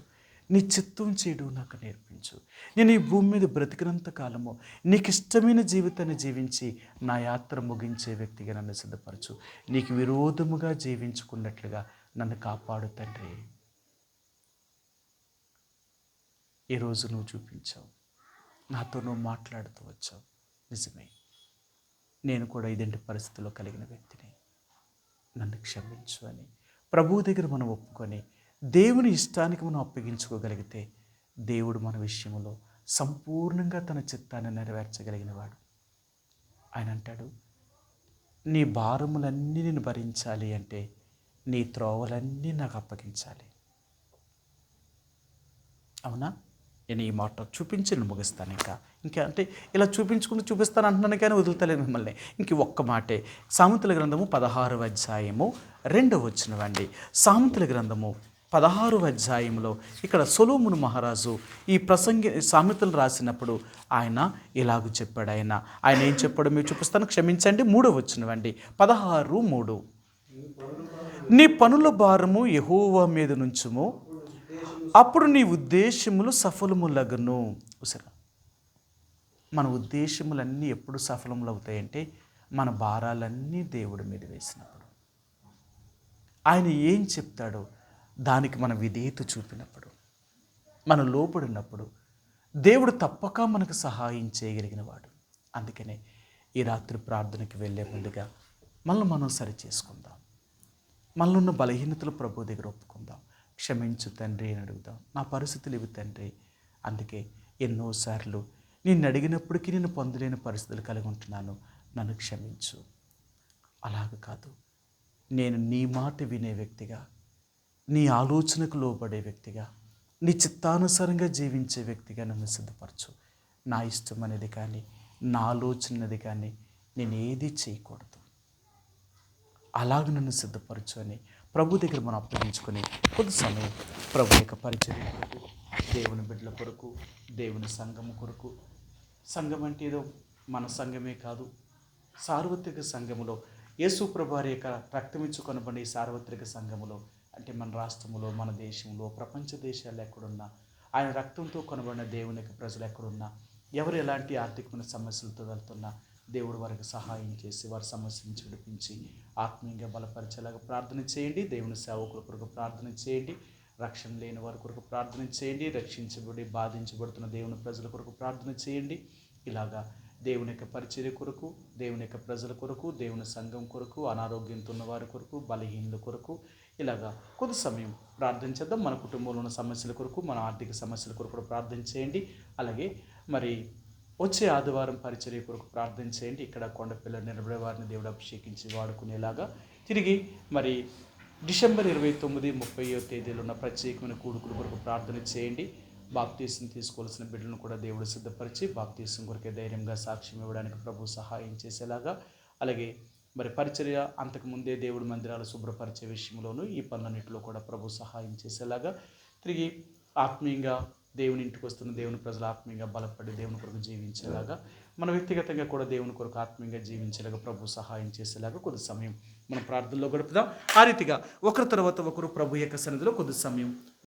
నీ చిత్తం చేయడం నాకు నేర్పించు. నేను ఈ భూమి మీద బ్రతికినంత కాలము నీకు ఇష్టమైన జీవితాన్ని జీవించి నా యాత్ర ముగించే వ్యక్తిగా నన్ను సిద్ధపరచు. నీకు విరోధముగా జీవించుకున్నట్లుగా నన్ను కాపాడు తండ్రి. ఈరోజు నువ్వు చూపించావు, నాతో నువ్వు మాట్లాడుతూ వచ్చావు. నిజమే, నేను కూడా ఇదేంటి పరిస్థితుల్లో కలిగిన వ్యక్తిని, నన్ను క్షమించు అని ప్రభువు దగ్గర మనం ఒప్పుకొని దేవుని ఇష్టానికి మనం అప్పగించుకోగలిగితే దేవుడు మన విషయంలో సంపూర్ణంగా తన చిత్తాన్ని నెరవేర్చగలిగిన వాడు. ఆయన అంటాడు, నీ భారములన్నీ నేను భరించాలి అంటే నీ త్రోవలన్నీ నాకు అప్పగించాలి. అవునా? నేను ఈ మాట చూపించి నేను ముగిస్తాను. ఇంకా అంటే ఇలా చూపిస్తాను అంటున్నాను కానీ వదులుతలేదు మిమ్మల్ని. ఇంక ఒక్క మాటే. సామెతల గ్రంథము 16వ అధ్యాయము 2వ వచనమండి. సామెతల గ్రంథము 16వ అధ్యాయంలో ఇక్కడ సొలొమోను మహారాజు ఈ సామెతలు రాసినప్పుడు ఆయన ఇలాగ చెప్పాడు. ఆయన ఏం చెప్పాడో మీరు చూపిస్తాను, క్షమించండి. 3వ వచనమండి, 16:3. నీ పనుల భారము యెహోవా మీద నుంచుము, అప్పుడు నీ ఉద్దేశములు సఫలములగును. సరే, మన ఉద్దేశములన్నీ ఎప్పుడు సఫలములు అవుతాయంటే మన భారాలన్నీ దేవుడి మీద వేసినప్పుడు. ఆయన ఏం చెప్తాడో దానికి మన విధేయత చూపినప్పుడు, మనం లోబడినప్పుడు దేవుడు తప్పక మనకు సహాయం చేయగలిగిన వాడు. అందుకనే ఈ రాత్రి ప్రార్థనకి వెళ్ళే ముందుగా మనం సరి చేసుకుందాం. మనలో బలహీనతలు ప్రభు దగ్గర ఒప్పుకుందాం. క్షమించు తండ్రి అని అడుగుదాం. నా పరిస్థితులు ఇవి తండ్రి, అందుకే ఎన్నోసార్లు నిన్ను అడిగినప్పటికీ నేను పొందలేని పరిస్థితులు కలిగి ఉంటున్నాను, నన్ను క్షమించు. అలాగ కాదు, నేను నీ మాట వినే వ్యక్తిగా, నీ ఆలోచనకు లోబడే వ్యక్తిగా, నీ చిత్తానుసారంగా జీవించే వ్యక్తిగా నన్ను సిద్ధపరచు. నా ఇష్టం అనేది కానీ, నా ఆలోచన అనేది కానీ నేను ఏది చేయకూడదు. అలాగ నన్ను సిద్ధపరచు అని ప్రభు దగ్గర మనం అప్పగించుకొని కొద్ది సమయం ప్రభు యొక్క పరిచర్య కొరకు, దేవుని బిడ్డల కొరకు, దేవుని సంఘము కొరకు. సంఘం అంటే ఏదో మన సంఘమే కాదు, సార్వత్రిక సంఘములో యేసు ప్రభు వారి యొక్క రక్తమిచ్చు కొనబడి సార్వత్రిక సంఘములో, అంటే మన రాష్ట్రంలో, మన దేశంలో, ప్రపంచ దేశాలు ఎక్కడున్నా, ఆయన రక్తంతో కొనబడిన దేవుని యొక్క ప్రజలు ఎక్కడున్నా, ఎవరు ఎలాంటి ఆర్థికమైన సమస్యలతో వెళ్తున్నా దేవుడు వారికి సహాయం చేసి వారి సమస్య నుంచి విడిపించి ఆత్మీయంగా బలపరిచేలాగా ప్రార్థన చేయండి. దేవుని సేవకుల కొరకు ప్రార్థన చేయండి. రక్షణ లేని వారి కొరకు ప్రార్థన చేయండి. రక్షించబడి బాధించబడుతున్న దేవుని ప్రజల కొరకు ప్రార్థన చేయండి. ఇలాగా దేవుని యొక్క పరిచర్య కొరకు, దేవుని యొక్క ప్రజల కొరకు, దేవుని సంఘం కొరకు, అనారోగ్యంతో ఉన్న వారి కొరకు, బలహీనుల కొరకు ఇలాగా కొద్ది సమయం ప్రార్థన చేద్దాం. మన కుటుంబంలో ఉన్న సమస్యల కొరకు, మన ఆర్థిక సమస్యల కొరకు కూడా ప్రార్థన చేయండి. అలాగే మరి వచ్చే ఆదివారం పరిచర్య కొరకు ప్రార్థన చేయండి. ఇక్కడ కొండపిల్ల నిలబడే వారిని దేవుడు అభిషేకించి వాడుకునేలాగా తిరిగి మరి డిసెంబర్ 29, 30వ తేదీలో ఉన్న ప్రత్యేకమైన కూడుకుల కొరకు ప్రార్థన చేయండి. బాప్తీసం తీసుకోవాల్సిన బిడ్డలను కూడా దేవుడు సిద్ధపరిచి బాప్తీసం కొరకే ధైర్యంగా సాక్ష్యం ఇవ్వడానికి ప్రభు సహాయం చేసేలాగా, అలాగే మరి పరిచర్య అంతకుముందే దేవుడి మందిరాలు శుభ్రపరిచే విషయంలోనూ ఈ పనులన్నింటిలో కూడా ప్రభు సహాయం చేసేలాగా, తిరిగి ఆత్మీయంగా దేవుని ఇంటికి వస్తున్న దేవుని ప్రజలు ఆత్మీయంగా బలపడి దేవుని కొరకు జీవించేలాగా, మన వ్యక్తిగతంగా కూడా దేవుని కొరకు ఆత్మీయంగా జీవించేలాగా ప్రభు సహాయం చేసేలాగా కొద్ది సమయం మనం ప్రార్థనలో గడుపుదాం. ఆ రీతిగా ఒకరి తర్వాత ఒకరు ప్రభు యొక్క సన్నిధిలో కొద్ది సమయం